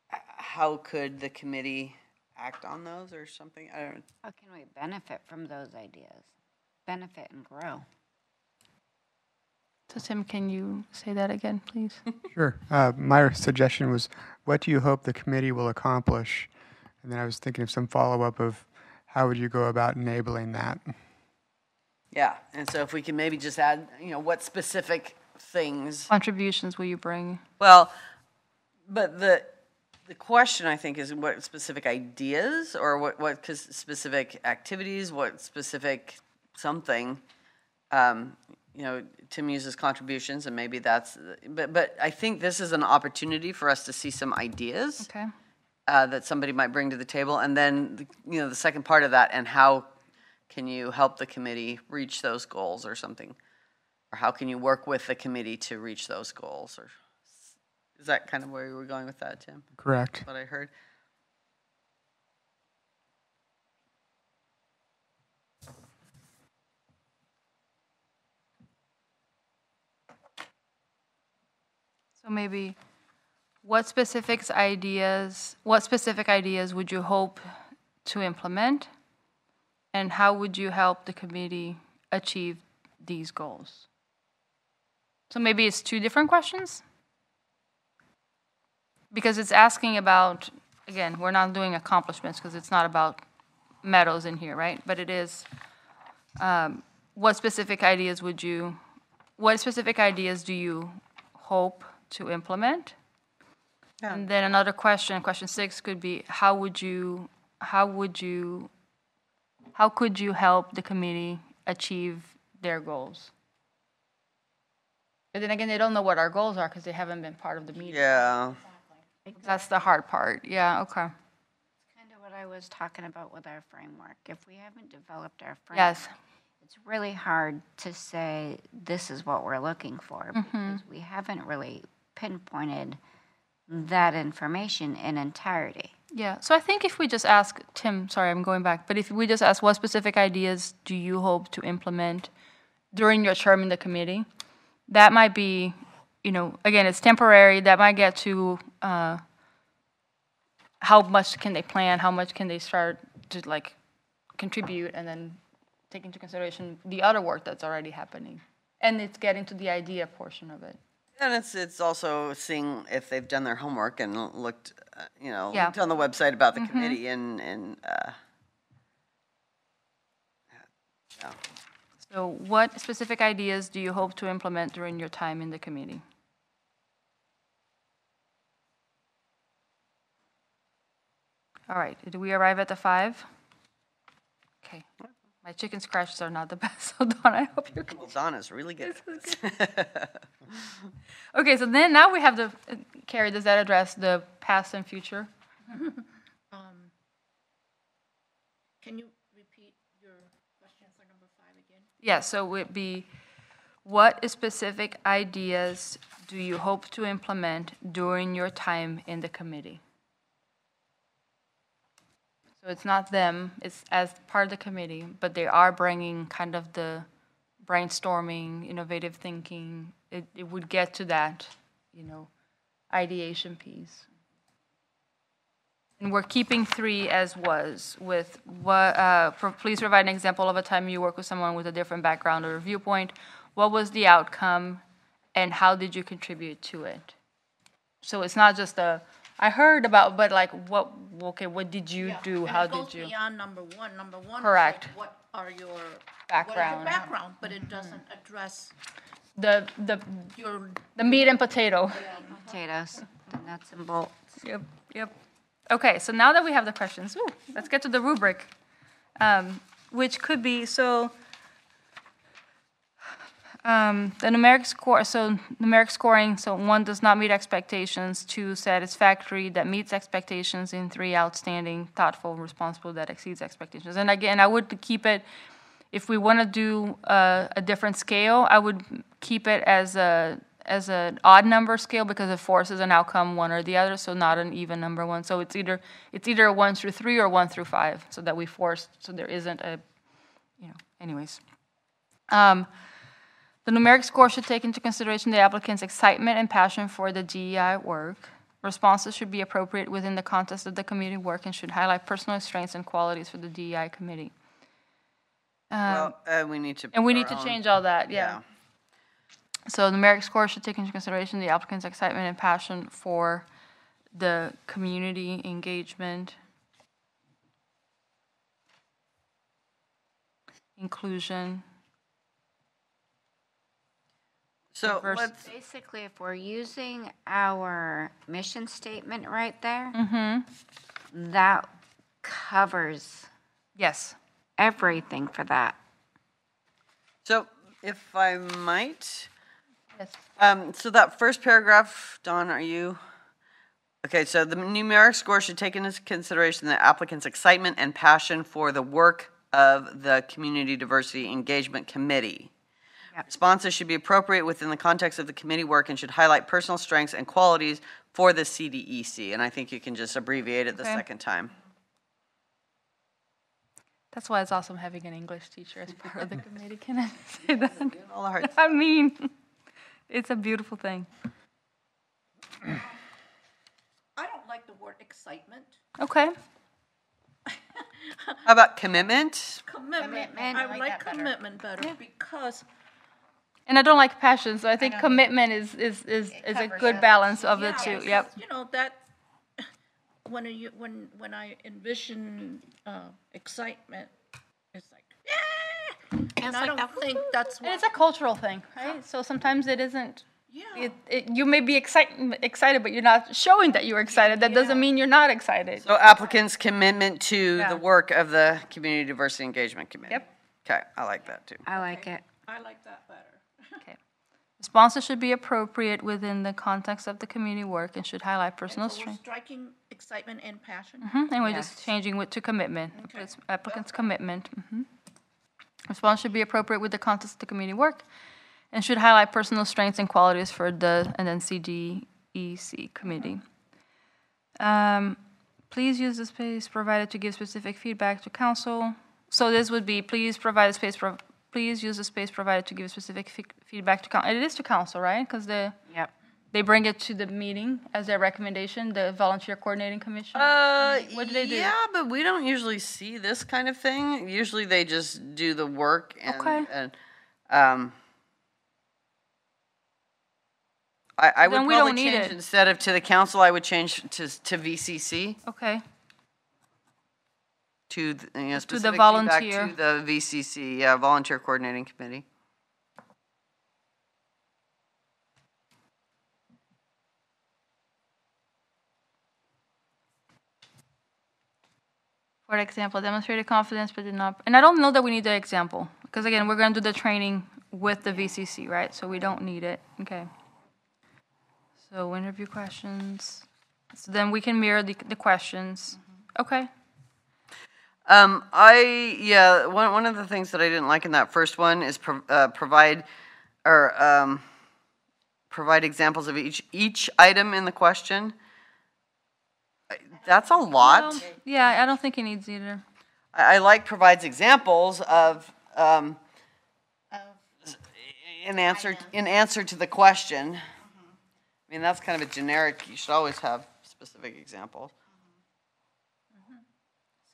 how could the committee act on those or something? I don't know. How can we benefit from those ideas? Benefit and grow. So Tim, can you say that again, please? Sure. My suggestion was, what do you hope the committee will accomplish? And then I was thinking of some follow-up of, how would you go about enabling that? Yeah, and so if we can maybe just add, you know, what specific things. Contributions will you bring? Well, but the question, I think, is what specific ideas, or what specific activities, what specific something. You know, Tim uses contributions, and maybe that's, but I think this is an opportunity for us to see some ideas Okay. that somebody might bring to the table, and then, you know, the second part of that, and how can you help the committee reach those goals or something? Or how can you work with the committee to reach those goals? Or is that kind of where you were going with that, Tim? Correct. What I heard? So maybe, what specific ideas would you hope to implement? And how would you help the committee achieve these goals? So maybe it's 2 different questions? Because it's asking about, again, we're not doing accomplishments because it's not about medals in here, right? But it is, what specific ideas do you hope to implement? Yeah. And then another question 6 could be, how could you help the committee achieve their goals? But then again, they don't know what our goals are because they haven't been part of the meeting. Yeah. That's the hard part. Yeah, okay. Kind of what I was talking about with our framework. If we haven't developed our framework, Yes. it's really hard to say this is what we're looking for because we haven't really pinpointed that information in entirety. Yeah, so I think if we just ask, Tim, sorry, I'm going back, but if we just ask, what specific ideas do you hope to implement during your term in the committee? That might be, you know, again, it's temporary, that might get to how much can they plan, how much can they start to like contribute, and then take into consideration the other work that's already happening. And it's getting to the idea portion of it. And it's also seeing if they've done their homework and looked, you know, Yeah. looked on the website about the committee and yeah. So what specific ideas do you hope to implement during your time in the committee? All right, did we arrive at the 5? Okay. My chicken scratches are not the best, so Dawn, I hope you can. Well, Donna's really good at this. Okay, so then now we have the, Carrie, does that address the past and future? Can you repeat your question for number 5 again? Yeah, so it would be, what specific ideas do you hope to implement during your time in the committee? So it's not them, it's as part of the committee, but they are bringing kind of the brainstorming, innovative thinking. It would get to that, ideation piece. And we're keeping 3 as was with what, please provide an example of a time you worked with someone with a different background or viewpoint. What was the outcome and how did you contribute to it? So it's not just I heard about, but like what did you do? How did It you? goes beyond number 1. Number 1 is Correct. like, what is your Background. background, but it doesn't address The your meat and potato. Potatoes, the nuts and bolts. Yep. Okay, so now that we have the questions, let's get to the rubric, which could be, the numeric score, numeric scoring, 1 does not meet expectations, 2 satisfactory, that meets expectations, and 3 outstanding, thoughtful, responsible, that exceeds expectations. And again, I would keep it, if we want to do a different scale, I would keep it as an odd number scale because it forces an outcome one or the other, so not an even number one. So it's either a 1 through 3 or 1 through 5, so that we force, so there isn't a, anyways. The numeric score should take into consideration the applicant's excitement and passion for the DEI work. Responses should be appropriate within the context of the community work and should highlight personal strengths and qualities for the DEI committee. Well, we need to. And we put need our to own- change all that, yeah. So the numeric score should take into consideration the applicant's excitement and passion for the community engagement, inclusion. So Diverse- let's. Basically, if we're using our mission statement right there, that covers Yes. everything for that. So if I might. Yes. So that first paragraph, Dawn, are you? Okay, so the numeric score should take into consideration the applicant's excitement and passion for the work of the Community Diversity Engagement Committee. Yep. Responses should be appropriate within the context of the committee work and should highlight personal strengths and qualities for the CDEC. And I think you can just abbreviate it the Okay. second time. That's why it's awesome having an English teacher as part of the committee. Can I say that? All the hard I mean, it's a beautiful thing. I don't like the word excitement. Okay. How about commitment? Commitment. I like commitment better because And I don't like passion, so I think commitment is a good balance of the two. because, Yep. that when I envision excitement, it's like and I don't think that's And what. it's a cultural thing, right? So sometimes it isn't. Yeah. You may be excited, but you're not showing that you're excited. That doesn't mean you're not excited. So applicant's commitment to Yeah. the work of the Community Diversity Engagement Committee. Yep. Okay, I like that too. I like it. I like that better. Okay. Responses should be appropriate within the context of the community work and should highlight personal So we're strength. striking excitement and passion. And we're just changing it to commitment. It's applicant's commitment. Response should be appropriate with the context of the community work and should highlight personal strengths and qualities for the, and then CDEC committee. Please use the space provided to give specific feedback to council. So this would be, please provide a space, please use the space provided to give specific feedback to council. It is to council, right? Because Yep. they bring it to the meeting as their recommendation, the volunteer coordinating commission? What do they do? Yeah, but we don't usually see this kind of thing. Usually they just do the work and, Okay. I would Then we probably don't need change it. instead of to the council, I would change to VCC, Okay. to, specific the feedback volunteer. to the VCC, yeah, Volunteer Coordinating Committee. For example, demonstrated confidence but did not, and I don't know that we need the example, because again, we're gonna do the training with the VCC, right? So we don't need it, okay. So interview questions, so then we can mirror the questions, okay. One of the things that I didn't like in that first one is provide examples of each item in the question. That's a lot. Yeah, I don't think it needs either. I like provides examples of in answer to the question. I mean, that's kind of a generic. You should always have specific examples.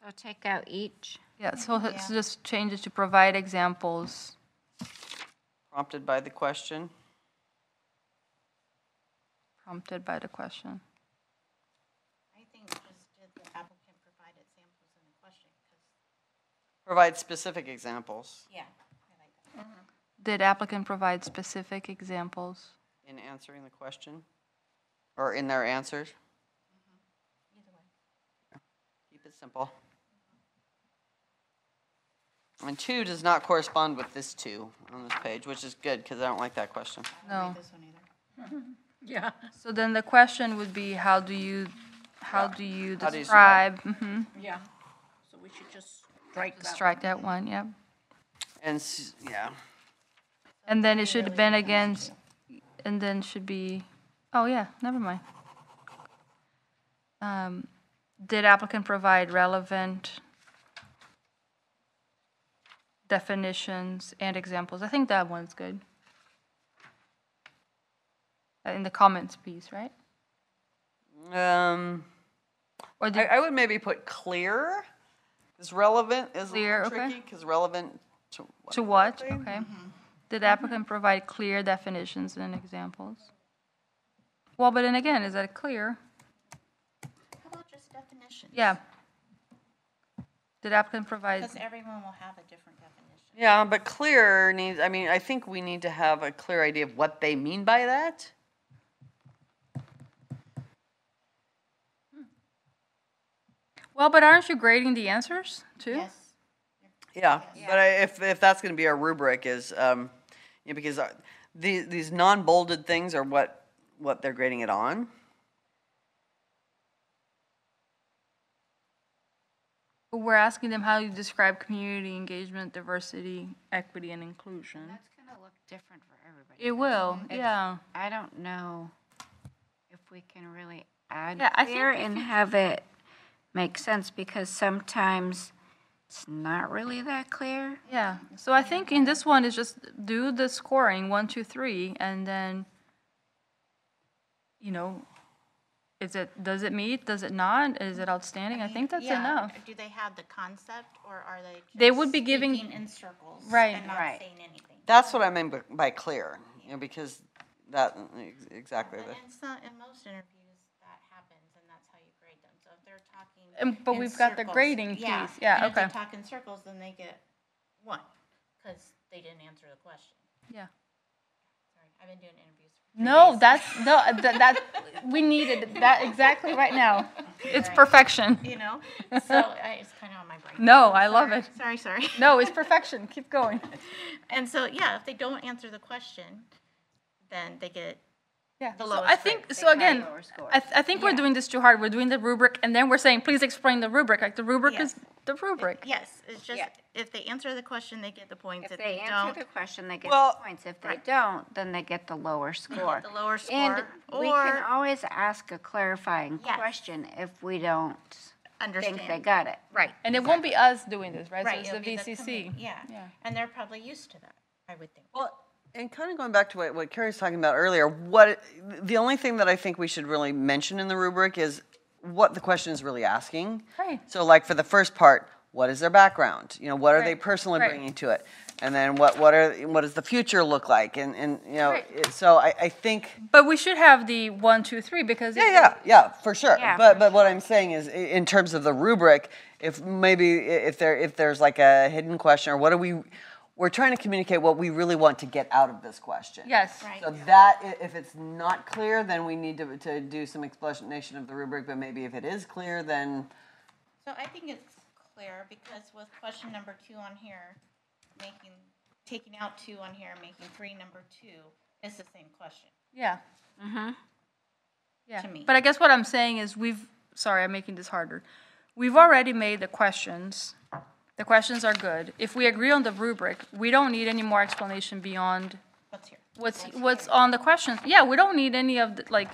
So take out each. Yeah, so let's just change it to provide examples. Prompted by the question. Prompted by the question. I think just did the applicant provide examples in the question, because, Provide specific examples yeah, I like that. Did applicant provide specific examples? in answering the question, or in their answers. Either way. Keep it simple. And 2 does not correspond with this 2 on this page, which is good, because I don't like that question. No. This one either. Yeah. So then the question would be, how do you How do you describe? Mhm. Yeah. So we should just strike that. Strike that one, yep. And, yeah. And then it should have been against, and then should be, oh yeah, never mind. Did applicant provide relevant definitions and examples? I think that one's good. In the comments piece, right? Or did, I would maybe put clear, because relevant is a Clear, little okay. tricky, because relevant to what? exactly? Okay. Did applicant provide clear definitions and examples? Well, but then again, is that clear? How about just definitions? Yeah. Did applicant provide, Because everyone will have a different definition. Yeah, but clear needs, I mean, I think we need to have a clear idea of what they mean by that. well, but aren't you grading the answers too? Yes. Yeah, but if that's going to be our rubric is, because these non-bolded things are what they're grading it on. We're asking them how you describe community engagement, diversity, equity, and inclusion. That's gonna look different for everybody. It will, It's- yeah. I don't know if we can really add Yeah, I think clear if and you- have it make sense, because sometimes it's not really that clear. Yeah, so I think in this one is just do the scoring, 1, 2, 3, and then, does it meet, does it not, is it outstanding? I think that's Yeah. enough. Do they have the concept, or are they just They would be giving- speaking in circles Right. and not Right. saying anything? That's what I mean by clear, because that, exactly. And in most interviews, that happens, and that's how you grade them. So if they're talking But in we've got the circles- grading piece. Yeah, and if okay. they talk in circles, then they get 1, because they didn't answer the question. Yeah. Sorry, I've been doing interviews for 3 No, days. that we needed that exactly right now. It's perfection. You know? So it's kind of on my brain. No, I love it. Sorry. No, it's perfection. Keep going. And so, yeah, if they don't answer the question, then they get Yeah. the So lowest I think grade. so again. lower score. I think we're doing this too hard. We're doing the rubric, and then we're saying, please explain the rubric. Like the rubric is the rubric. Yes, it's just, Yeah. if they answer the question, they get the points. If they answer don't, the question, they get Well- the points. If they don't, then they get the lower score. the lower score. And we can or always ask a clarifying Yes. question if we don't understand. think they got it. Right. And it won't be us doing this, right? Right. So it's it'll the be VCC. committee, Yeah. Yeah. And they're probably used to that, I would think. Well, and kind of going back to what Carrie was talking about earlier, the only thing that I think we should really mention in the rubric is what the question is really asking. Right. So like for the first part, what is their background? What are they Right, personally right. bringing to it? And then what does the future look like? And Right. so I think But we should have the 1, 2, 3 because yeah, for sure. Yeah, But what I'm saying is, in terms of the rubric, if there's like a hidden question, or we're trying to communicate what we really want to get out of this question. Yes. Right. So that, if it's not clear, then we need to do some explanation of the rubric, but maybe if it is clear, then, So I think it's clear, because with question number 2 on here, taking out 2 on here, making 3 number 2, it's the same question. Yeah. Yeah. To me. But I guess what I'm saying is sorry, I'm making this harder. We've already made the questions. The questions are good. If we agree on the rubric, we don't need any more explanation beyond What's here? what's on the questions. Yeah, we don't need any of the, like,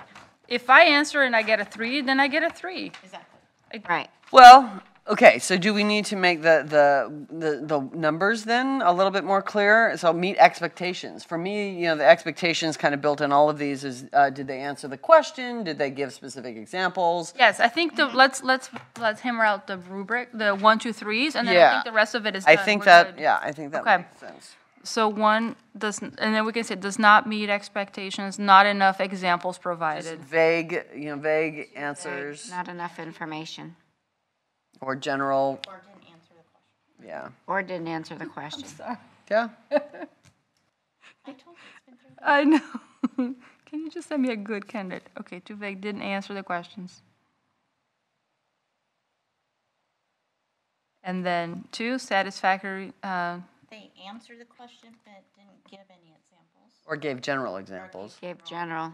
if I answer and I get a 3, then I get a 3. Exactly. Right. Well, okay, so do we need to make the numbers then a little bit more clear? So meet expectations. For me, the expectations kind of built in all of these is, did they answer the question? Did they give specific examples? Yes, I think let's hammer out the rubric, the 1, 2, 3s, and then I Yeah. think the rest of it is I done. think We're that, good. yeah, I think that Okay. makes sense. So 1 doesn't, and then we can say does not meet expectations, not enough examples provided. Vague answers Not enough information, or general, Or didn't answer the question. yeah. or didn't answer the question. Yeah. I told you, it's been 3 I know. Can you just send me a good candidate? Okay, too vague, didn't answer the questions. And then 2, satisfactory, They answered the question, but didn't give any examples. Or gave general examples. Gave general,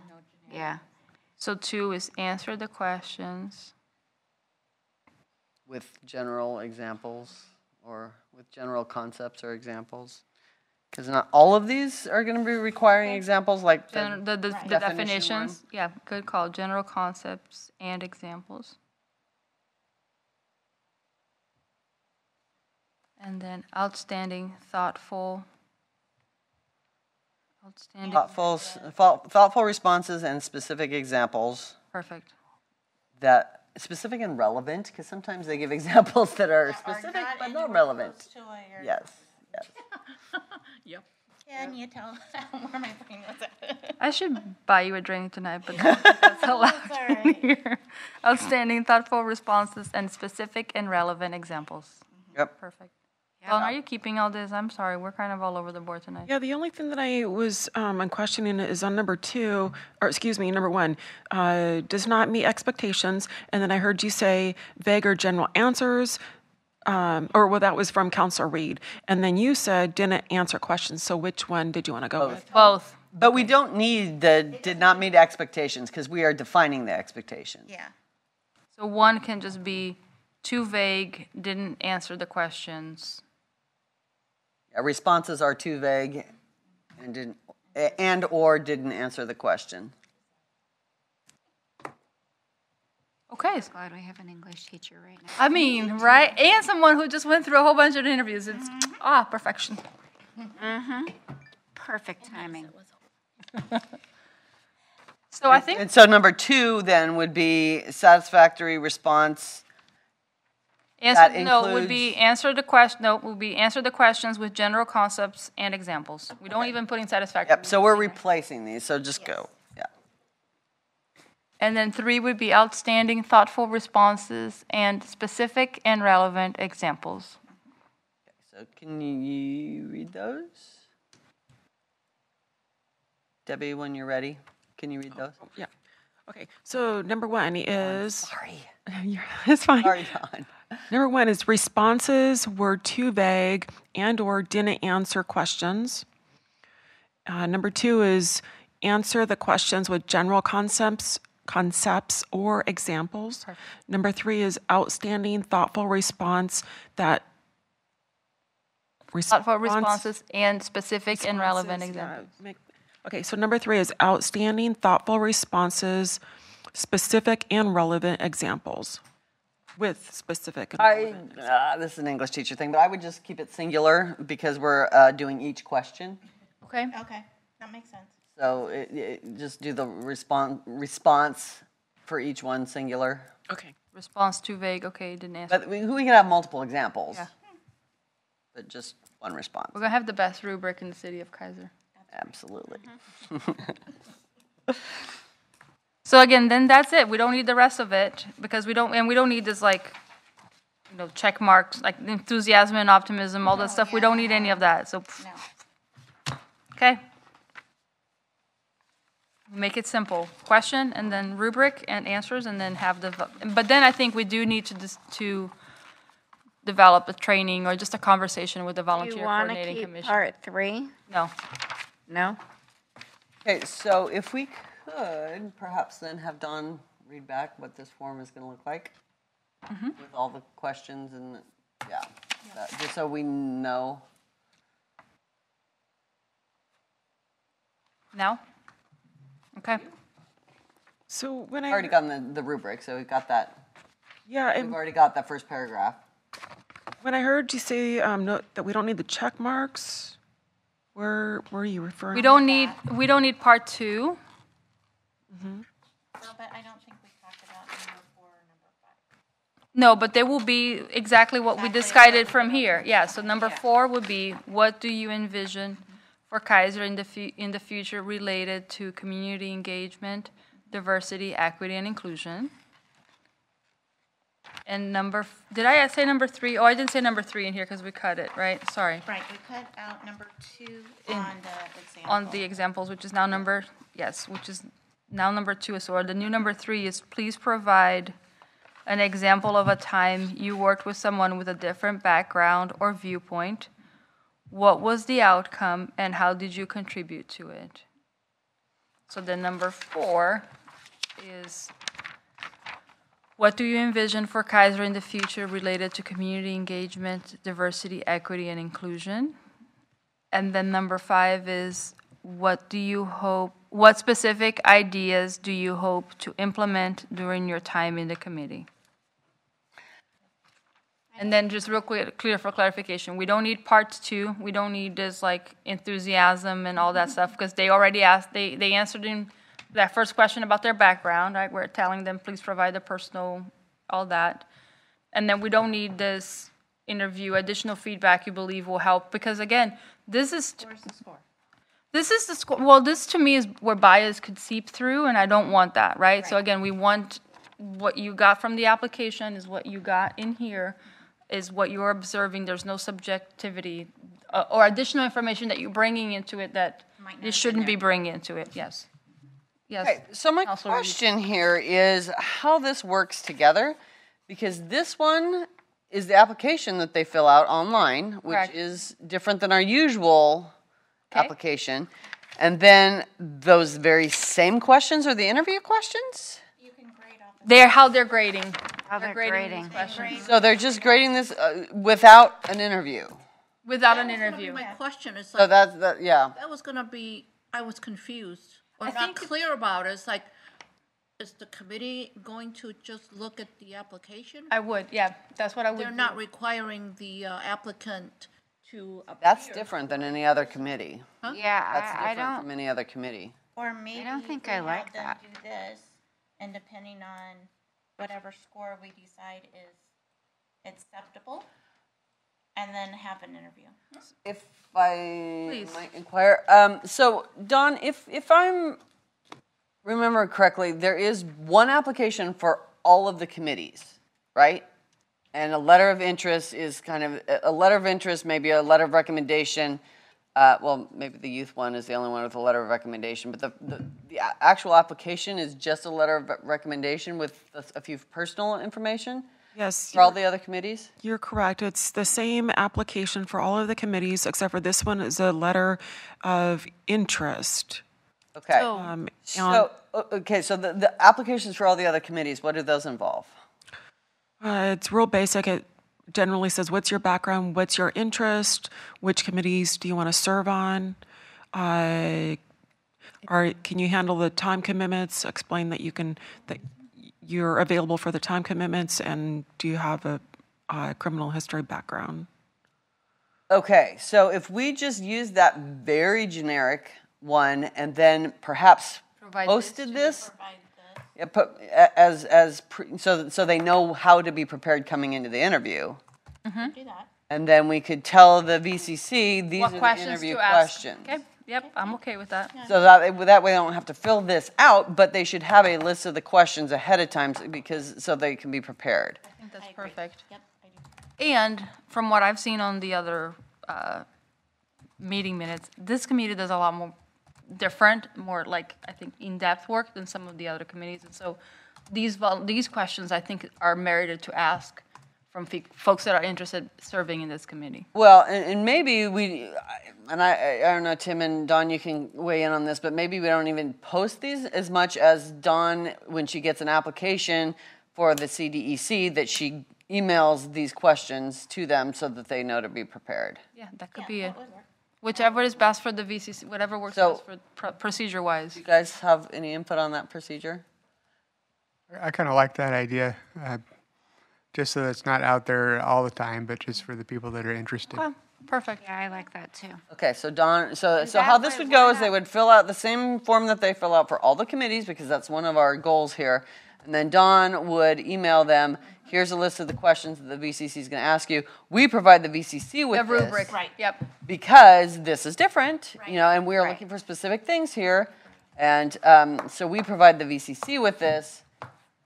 yeah. so 2 is answer the questions. With general examples or with general concepts or examples. Because not all of these are going to be requiring examples like The definition definitions, yeah, good call, general concepts and examples. And then outstanding, thoughtful. Outstanding, thoughtful responses and specific examples perfect. that specific and relevant, because sometimes they give examples that are specific but not relevant. Yes, yes. Can you tell where my brain was at? I should buy you a drink tonight, but that's allowed Sorry. here. Outstanding, thoughtful responses and specific and relevant examples. Yep. Perfect. Dawn, are you keeping all this? I'm sorry, we're kind of all over the board tonight. Yeah, the only thing that I was I'm questioning is on number 2, or excuse me, number 1, does not meet expectations. And then I heard you say vague or general answers, that was from Counselor Reed. And then you said didn't answer questions. So which one did you want to go with? Both. But we don't need the did not meet expectations because we are defining the expectations. Yeah. So 1 can just be too vague, didn't answer the questions. Responses are too vague and or didn't answer the question. Okay. Glad we have an English teacher right now. I mean, right? And someone who just went through a whole bunch of interviews. It's, perfection. Perfect timing. So I think, And so number 2 then would be satisfactory response. that would be includes- answer the question, would be answer the questions with general concepts and examples. We don't even put in satisfactory. Yep, so we're replacing these, so just go. Yeah. And then 3 would be outstanding, thoughtful responses and specific and relevant examples. So can you read those? Debbie, when you're ready, can you read those? Yeah. Okay. So number 1 is Sorry. it's fine. Sorry, Dawn. Number 1 is responses were too vague and or didn't answer questions. Number 2 is answer the questions with general concepts or examples. Number 3 is outstanding, thoughtful response that Thoughtful responses and specific and relevant examples. Okay, so number 3 is outstanding, thoughtful responses, specific and relevant examples. With specific and relevant. This is an English teacher thing, but I would just keep it singular because we're doing each question. Okay? Okay, that makes sense. So just do the response for each one singular. Okay. Response too vague, okay, didn't answer. But we can have multiple examples. Yeah. But just one response. We're gonna have the best rubric in the city of Kaiser. Absolutely. So again, then that's it. We don't need the rest of it because we don't need this check marks, like enthusiasm and optimism, all that stuff. We don't need any of that. So, No. okay. Make it simple. Question and then rubric and answers and then have but then I think we do need to develop a training or just a conversation with the Do volunteer you want to coordinating keep commission. part 3? No. No? Okay, so if we could perhaps then have Dawn read back what this form is going to look like with all the questions and, just so we know. Now? Okay. So when I Already gotten the rubric, so we've got that. yeah, We've and already got that first paragraph. when I heard you say no, that we don't need the check marks, where are you referring? We don't need part 2. No, but I don't think we talked about number 4 or number 5. No, but there will be exactly what we decided from here. Yeah, so number 4 would be, what do you envision for Kaiser in the future related to community engagement, diversity, equity, and inclusion? And did I say number 3? Oh, I didn't say number 3 in here because we cut it, right? Sorry. Right, we cut out number 2 on the example. On the examples, which is now which is now number 2. So the new number 3 is, please provide an example of a time you worked with someone with a different background or viewpoint. What was the outcome and how did you contribute to it? So then number 4 is, what do you envision for Kaiser in the future related to community engagement, diversity, equity, and inclusion? And then number 5 is, what specific ideas do you hope to implement during your time in the committee? And then just real clear for clarification, we don't need part 2. We don't need this like enthusiasm and all that stuff because they already asked, they answered in that first question about their background, right? We're telling them, please provide the personal, all that. And then we don't need this interview, additional feedback you believe will help because again, this is... Where's the score? This is the score. Well, this to me is where bias could seep through, and I don't want that, right? So again, we want what you got from the application is what you got in here, is what you're observing. There's no subjectivity or additional information that you're bringing into it that Might not you have shouldn't been be bringing into it. Yes. Yes. Okay, so my Counselor Reed. question here is how this works together, because this one is the application that they fill out online, which Correct. is different than our usual Okay. application. And then those very same questions are the interview questions? You can grade off of They're how they're grading. How they're these grading. questions So they're just grading this without an interview. without an That was gonna be interview. my question, it's So like, yeah. that was gonna be, I was confused, or I not think- clear about it, it's like, is the committee going to just look at the application? I would, yeah, that's what I would They're do. not requiring the applicant to appear. That's different than any other committee. Yeah, That's I different don't, from any other committee. Or maybe don't think we I have like them that. do this, and depending on whatever score we decide is acceptable, and then have an interview. If I Please. might inquire, so Dawn, if I'm remember correctly, there is one application for all of the committees, right? And a letter of interest is kind of a letter of interest, maybe a letter of recommendation. Well, maybe the youth one is the only one with a letter of recommendation, but the actual application is just a letter of recommendation with a few personal information Yes, for all the other committees. you're correct. It's the same application for all of the committees, except for this one is a letter of interest. Okay. And So, okay, so the applications for all the other committees, what do those involve? it's real basic. It generally says, what's your background? What's your interest? Which committees do you want to serve on? Can you handle the time commitments? Explain that you're available for the time commitments, and do you have a criminal history background? Okay, so if we just use that very generic one and then perhaps Provide posted this, Provide so they know how to be prepared coming into the interview, this, do that. and then we could tell the VCC these What are the questions interview to ask. questions. Okay, yep, I'm okay with that. So that way they don't have to fill this out, but they should have a list of the questions ahead of time so they can be prepared. I think that's perfect. Yep, I do. And from what I've seen on the other meeting minutes, this committee does a lot more different, more like, I think, in-depth work than some of the other committees. And so these questions, I think, are merited to ask from folks that are interested in serving in this committee. Well, and maybe I don't know, Tim and Dawn, you can weigh in on this, but maybe we don't even post these as much as Dawn, when she gets an application for the CDEC, that she emails these questions to them so that they know to be prepared. Yeah, that could be it. Whichever is best for the VCC, whatever works So- best for procedure-wise. You guys have any input on that procedure? I kind of like that idea, just so that it's not out there all the time, but just for the people that are interested. Okay, perfect. Yeah, I like that too. Okay, so Dawn, so that how this way would go we're is they not- would fill out the same form that they fill out for all the committees, because that's one of our goals here. And then Dawn would email them, here's a list of the questions that the VCC is going to ask you. We provide the VCC with The rubric, this right, yep. because this is different, you know, and we are Right. looking for specific things here. And so we provide the VCC with this.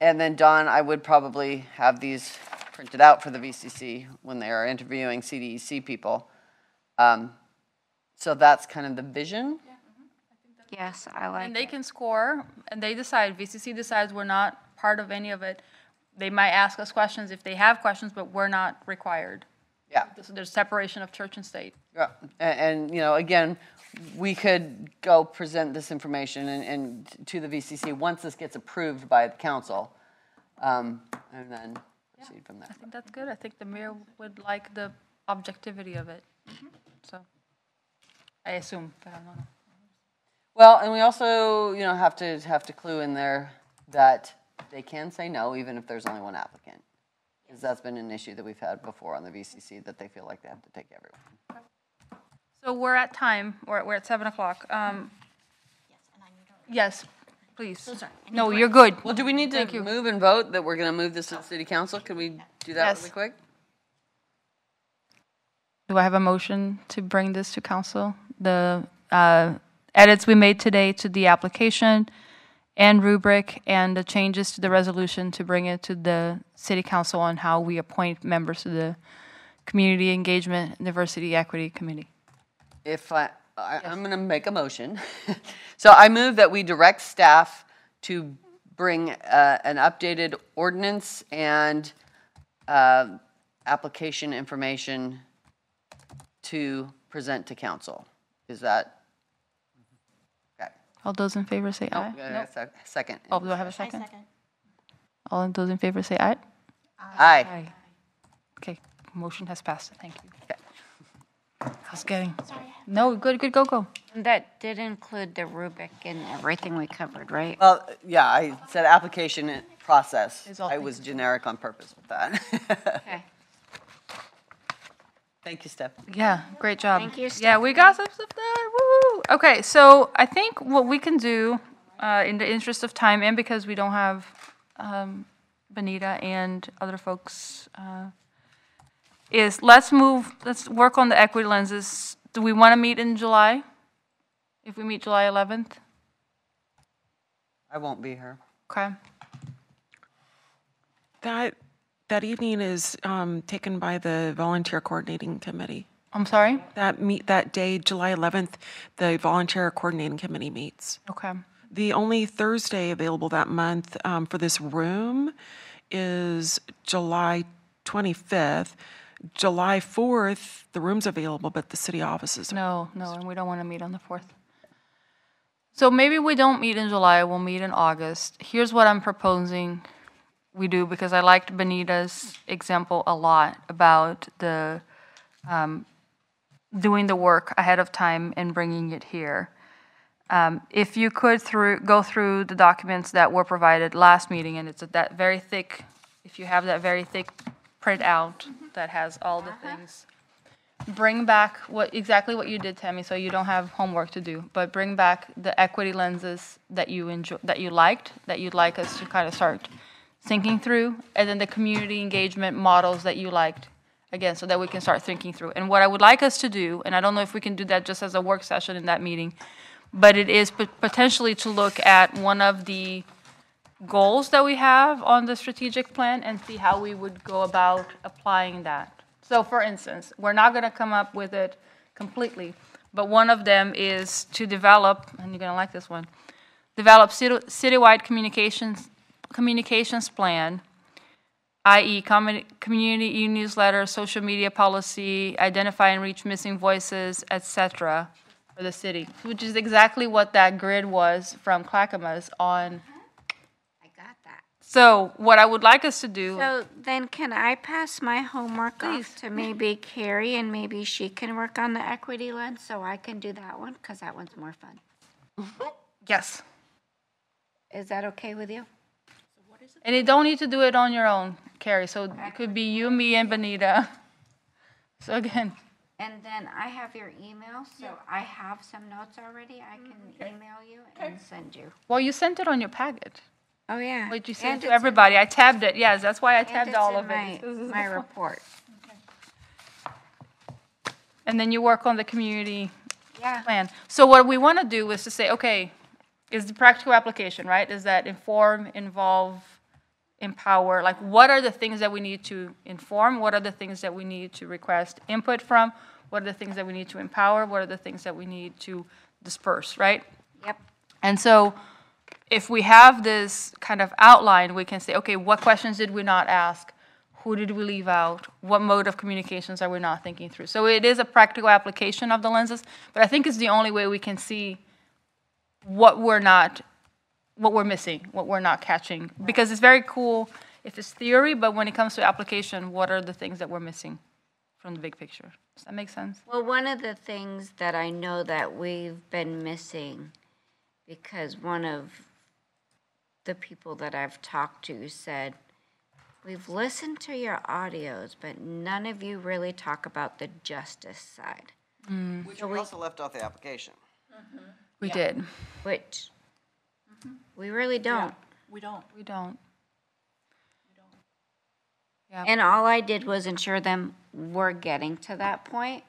And then Dawn, I would probably have these printed out for the VCC when they are interviewing CDEC people. So that's kind of the vision. Yes, I like And they it. can score, and they decide, VCC decides we're not part of any of it. They might ask us questions if they have questions, but we're not required. Yeah. So there's separation of church and state. Yeah, and you know, again, we could go present this information and to the VCC once this gets approved by the council, and then proceed from there. I think that's good. I think the mayor would like the objectivity of it. So, I assume, but I don't know. Well, and we also, you know, have to clue in there that they can say no even if there's only one applicant, because that's been an issue that we've had before on the VCC, that they feel like they have to take everyone. So we're at time, we're at 7 o'clock. Yes, and I need to. Yes, please. sorry. I need No, to- you're good. Well, do we need Thank to you. move and vote that we're going to move this to the city council? Can we do that Yes. really quick? Do I have a motion to bring this to council? The edits we made today to the application and rubric, and the changes to the resolution to bring it to the city council on how we appoint members to the Community Engagement, Diversity, Equity Committee. If I'm going to make a motion. So I move that we direct staff to bring an updated ordinance and application information to present to council. Is that? Okay. All those in favor say aye. Second. Oh, do I have a I second? second. All those in favor say aye. Aye. Okay, motion has passed. Thank you. Okay. How's getting? No, good, go. And that did include the rubric and everything we covered, right? Well, yeah, I said application process. Is all I was generic on purpose with that. Okay. Thank you, Steph. Yeah, great job. Thank you, Yeah, we got some stuff done. Woo! Okay, so I think what we can do, in the interest of time, and because we don't have Benita and other folks, is let's work on the equity lenses. Do we want to meet in July? If we meet July 11th? I won't be here. Okay. That evening is taken by the Volunteer Coordinating Committee. I'm sorry? That day, July 11th, the Volunteer Coordinating Committee meets. Okay. The only Thursday available that month for this room is July 25th. July 4th, the room's available, but the city office is. No, and we don't want to meet on the 4th. So maybe we don't meet in July, we'll meet in August. Here's what I'm proposing we do, because I liked Benita's example a lot about the doing the work ahead of time and bringing it here. If you could go through the documents that were provided last meeting, and it's that very thick, if you have that very thick printout that has all the things. Bring back exactly what you did, Tammy, so you don't have homework to do, but bring back the equity lenses that you liked, that you'd like us to kind of start thinking through, and then the community engagement models that you liked, again, so that we can start thinking through. And what I would like us to do, and I don't know if we can do that just as a work session in that meeting, but it is potentially to look at one of the goals that we have on the strategic plan and see how we would go about applying that. So for instance, we're not going to come up with it completely, but one of them is to develop, and you're going to like this one, develop citywide communications plan i.e. community e-newsletter, social media policy, identify and reach missing voices, etc. for the city, which is exactly what that grid was from Clackamas on. I got that. So what I would like us to do, So then can I pass my homework Please. off to maybe Carrie and maybe she can work on the equity lens so I can do that one? Because that one's more fun. yes. Is that okay with you? And you don't need to do it on your own, Carrie. So it could be you, me, and Benita. So again, And then I have your email, so I have some notes already. I can email you and send you. well, you sent it on your packet. Oh, yeah. Wait, you sent And it it's to in everybody. I tabbed it. Yes, that's why I And tabbed it's all in of it. my report. And then you work on the community Yeah. plan. So what we want to do is to say, okay, is the practical application, right? Is that inform, involve, empower? Like, what are the things that we need to inform? What are the things that we need to request input from? What are the things that we need to empower? What are the things that we need to disperse, right? Yep. And so if we have this kind of outline, we can say, okay, what questions did we not ask? Who did we leave out? What mode of communications are we not thinking through? So it is a practical application of the lenses, but I think it's the only way we can see what we're missing, what we're not catching. Because it's very cool if it's theory, but when it comes to application, what are the things that we're missing from the big picture? Does that make sense? Well, one of the things that I know that we've been missing, because one of the people that I've talked to said, we've listened to your audios, but none of you really talk about the justice side, Which we also left off the application. We did. which we really don't. We don't. We don't. And all I did was ensure them we're getting to that point.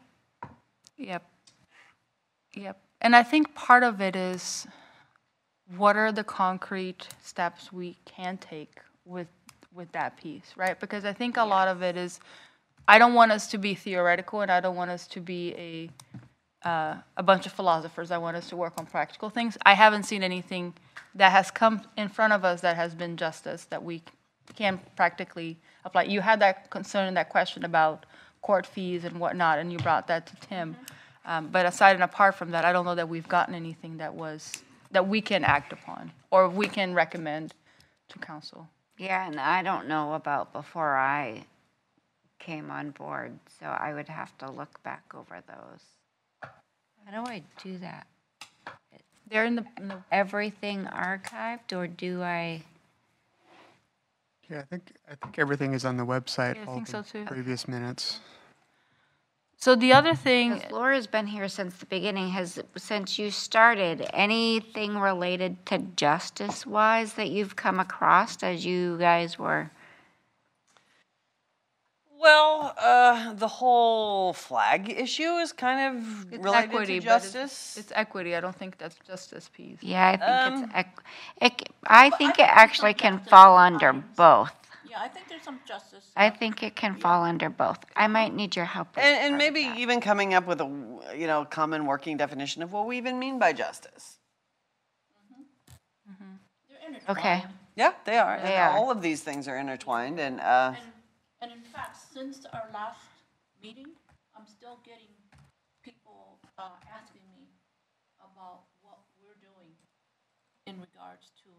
Yep. Yep. And I think part of it is what are the concrete steps we can take with that piece, right? Because I think a lot of it is, I don't want us to be theoretical and I don't want us to be a bunch of philosophers. I want us to work on practical things. I haven't seen anything that has come in front of us that has been justice that we can practically apply. You had that concern and that question about court fees and whatnot, and you brought that to Tim. But aside and apart from that, I don't know that we've gotten anything that we can act upon or we can recommend to council. Yeah, and I don't know about before I came on board, so I would have to look back over those. How do I do that? They're in the Everything archived, or do I? Yeah, I think everything is on the website. Yeah, I all think the so too. Previous minutes. So the other thing, Because Laura's been here since the beginning. Since you started, anything related to justice-wise that you've come across as you guys were? Well, the whole flag issue is kind of it's related equity, to but justice. it's equity. I don't think that's justice piece. Yeah, I think it actually can fall under both. Yeah, I think there's some justice. I think it can fall under both. I might need your help with part And of maybe that. even coming up with a common working definition of what we even mean by justice. They're intertwined. Okay. Yeah, they are. They And are. all of these things are intertwined, and And in fact, since our last meeting, I'm still getting people asking me about what we're doing in regards to,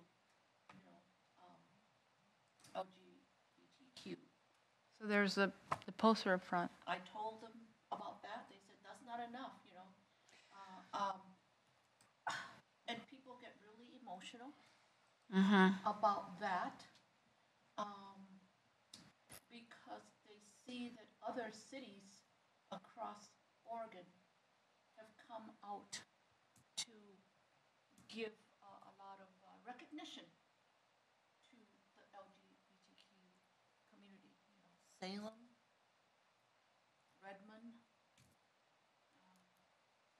LGBTQ. So there's the poster up front. I told them about that. They said, that's not enough, And people get really emotional about that because they see that other cities across Oregon have come out to give a lot of recognition to the LGBTQ community. Salem, Redmond,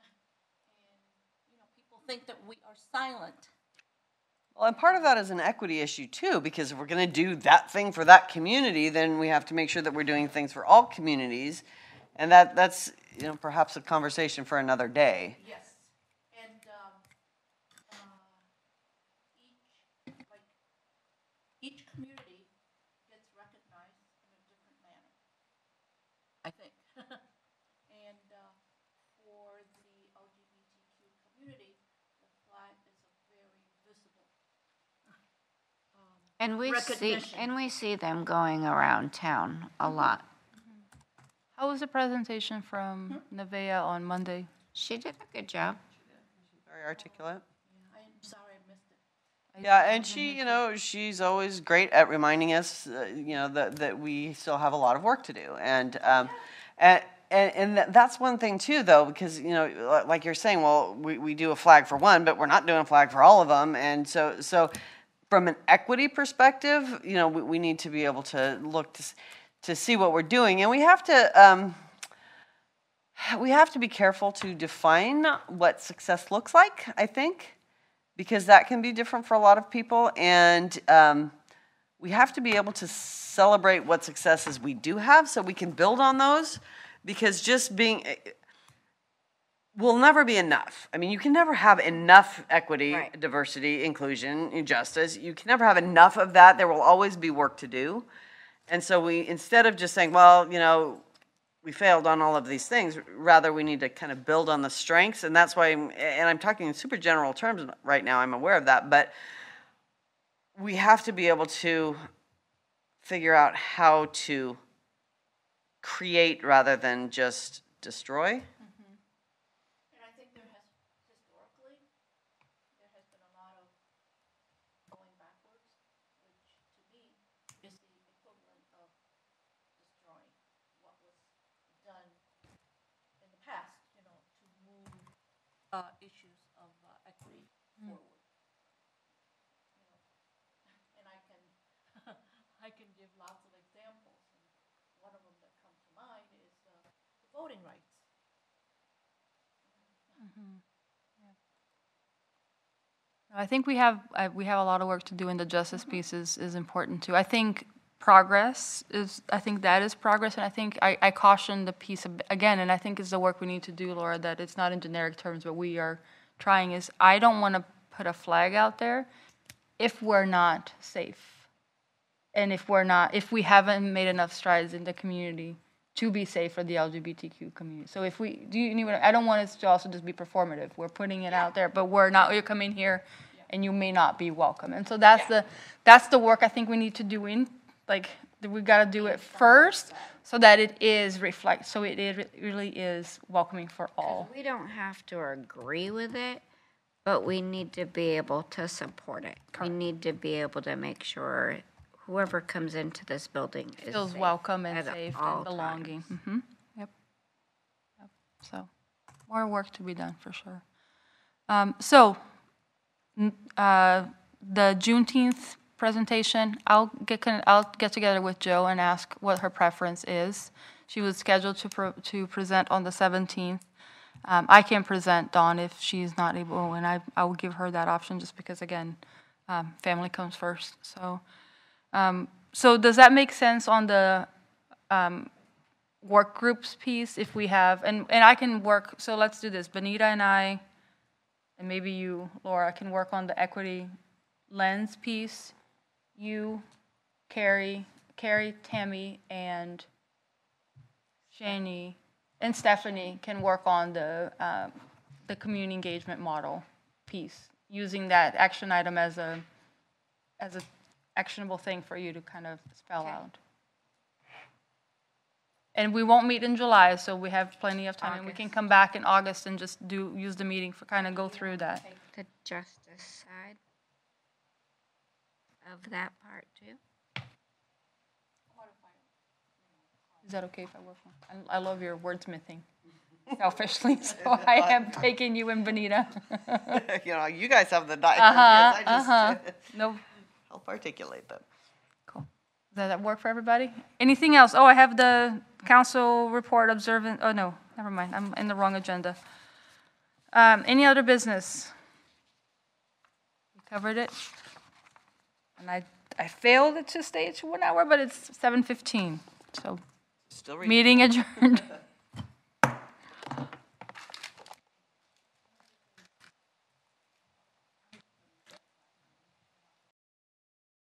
and people think that we are silent. well, and part of that is an equity issue too, because if we're going to do that thing for that community, then we have to make sure that we're doing things for all communities, and that's perhaps a conversation for another day. Yes, and each community gets recognized And recognition. we see them going around town a lot. How was the presentation from Nevaeh on Monday? She did a good job. Very articulate. I'm sorry I missed it. Yeah, and she, she's always great at reminding us, that we still have a lot of work to do, and that's one thing too, though, because like you're saying, well, we do a flag for one, but we're not doing a flag for all of them, and so from an equity perspective, we need to be able to look to see what we're doing, and we have to be careful to define what success looks like, I think, because that can be different for a lot of people, and we have to be able to celebrate what successes we do have so we can build on those, because just being will never be enough. I mean, you can never have enough equity, Right. diversity, inclusion, justice. You can never have enough of that. There will always be work to do. And so instead of just saying, well, we failed on all of these things, rather we need to kind of build on the strengths. And that's why, and I'm talking in super general terms right now, I'm aware of that, but we have to be able to figure out how to create rather than just destroy. And I think historically, there has been a lot of going backwards, which to me is the equivalent of destroying what was done in the past, to move issues of equity forward. And I can give lots of examples, and one of them that comes to mind is the voting rights. I think we have a lot of work to do, and the justice piece is important too. I think progress is progress, and I think I caution the piece again, and I think it's the work we need to do, Laura, that it's not in generic terms, but we are trying is I don't want to put a flag out there if we're not safe, and if we haven't made enough strides in the community to be safe for the LGBTQ community. So I don't want it to also just be performative. We're putting it out there, but we're not. You come in here, and you may not be welcome. And so that's the work I think we need to do. We got to do it first, so that it is so it really is welcoming for all. We don't have to agree with it, but we need to be able to support it. We need to be able to make sure whoever comes into this building is Feels safe welcome and at safe all and belonging. times. Yep. So, more work to be done for sure. The Juneteenth presentation, I'll get together with Jo and ask what her preference is. She was scheduled to present on the 17th. I can present Dawn if she's not able, and I will give her that option just because, again, family comes first. So does that make sense on the work groups piece? If we have, and I can work, so let's do this. Benita and I, and maybe you, Laura, can work on the equity lens piece. You, Carrie, Tammy, and Shani, and Stephanie can work on the community engagement model piece, using that action item as a actionable thing for you to kind of spell out. And we won't meet in July, so we have plenty of time, and we can come back in August and just use the meeting for kind of go through that. The justice side of that part too. Is that okay if I work on? I love your wordsmithing, selfishly, so I am taking you and Benita. You guys have the ideas. I just No. help articulate them. Cool. Does that work for everybody? Anything else? Oh, I have the council report observant. Oh, no, never mind. I'm in the wrong agenda. Any other business? We covered it. And I failed to stay to 1 hour, but it's 7:15. So Still reading. meeting adjourned.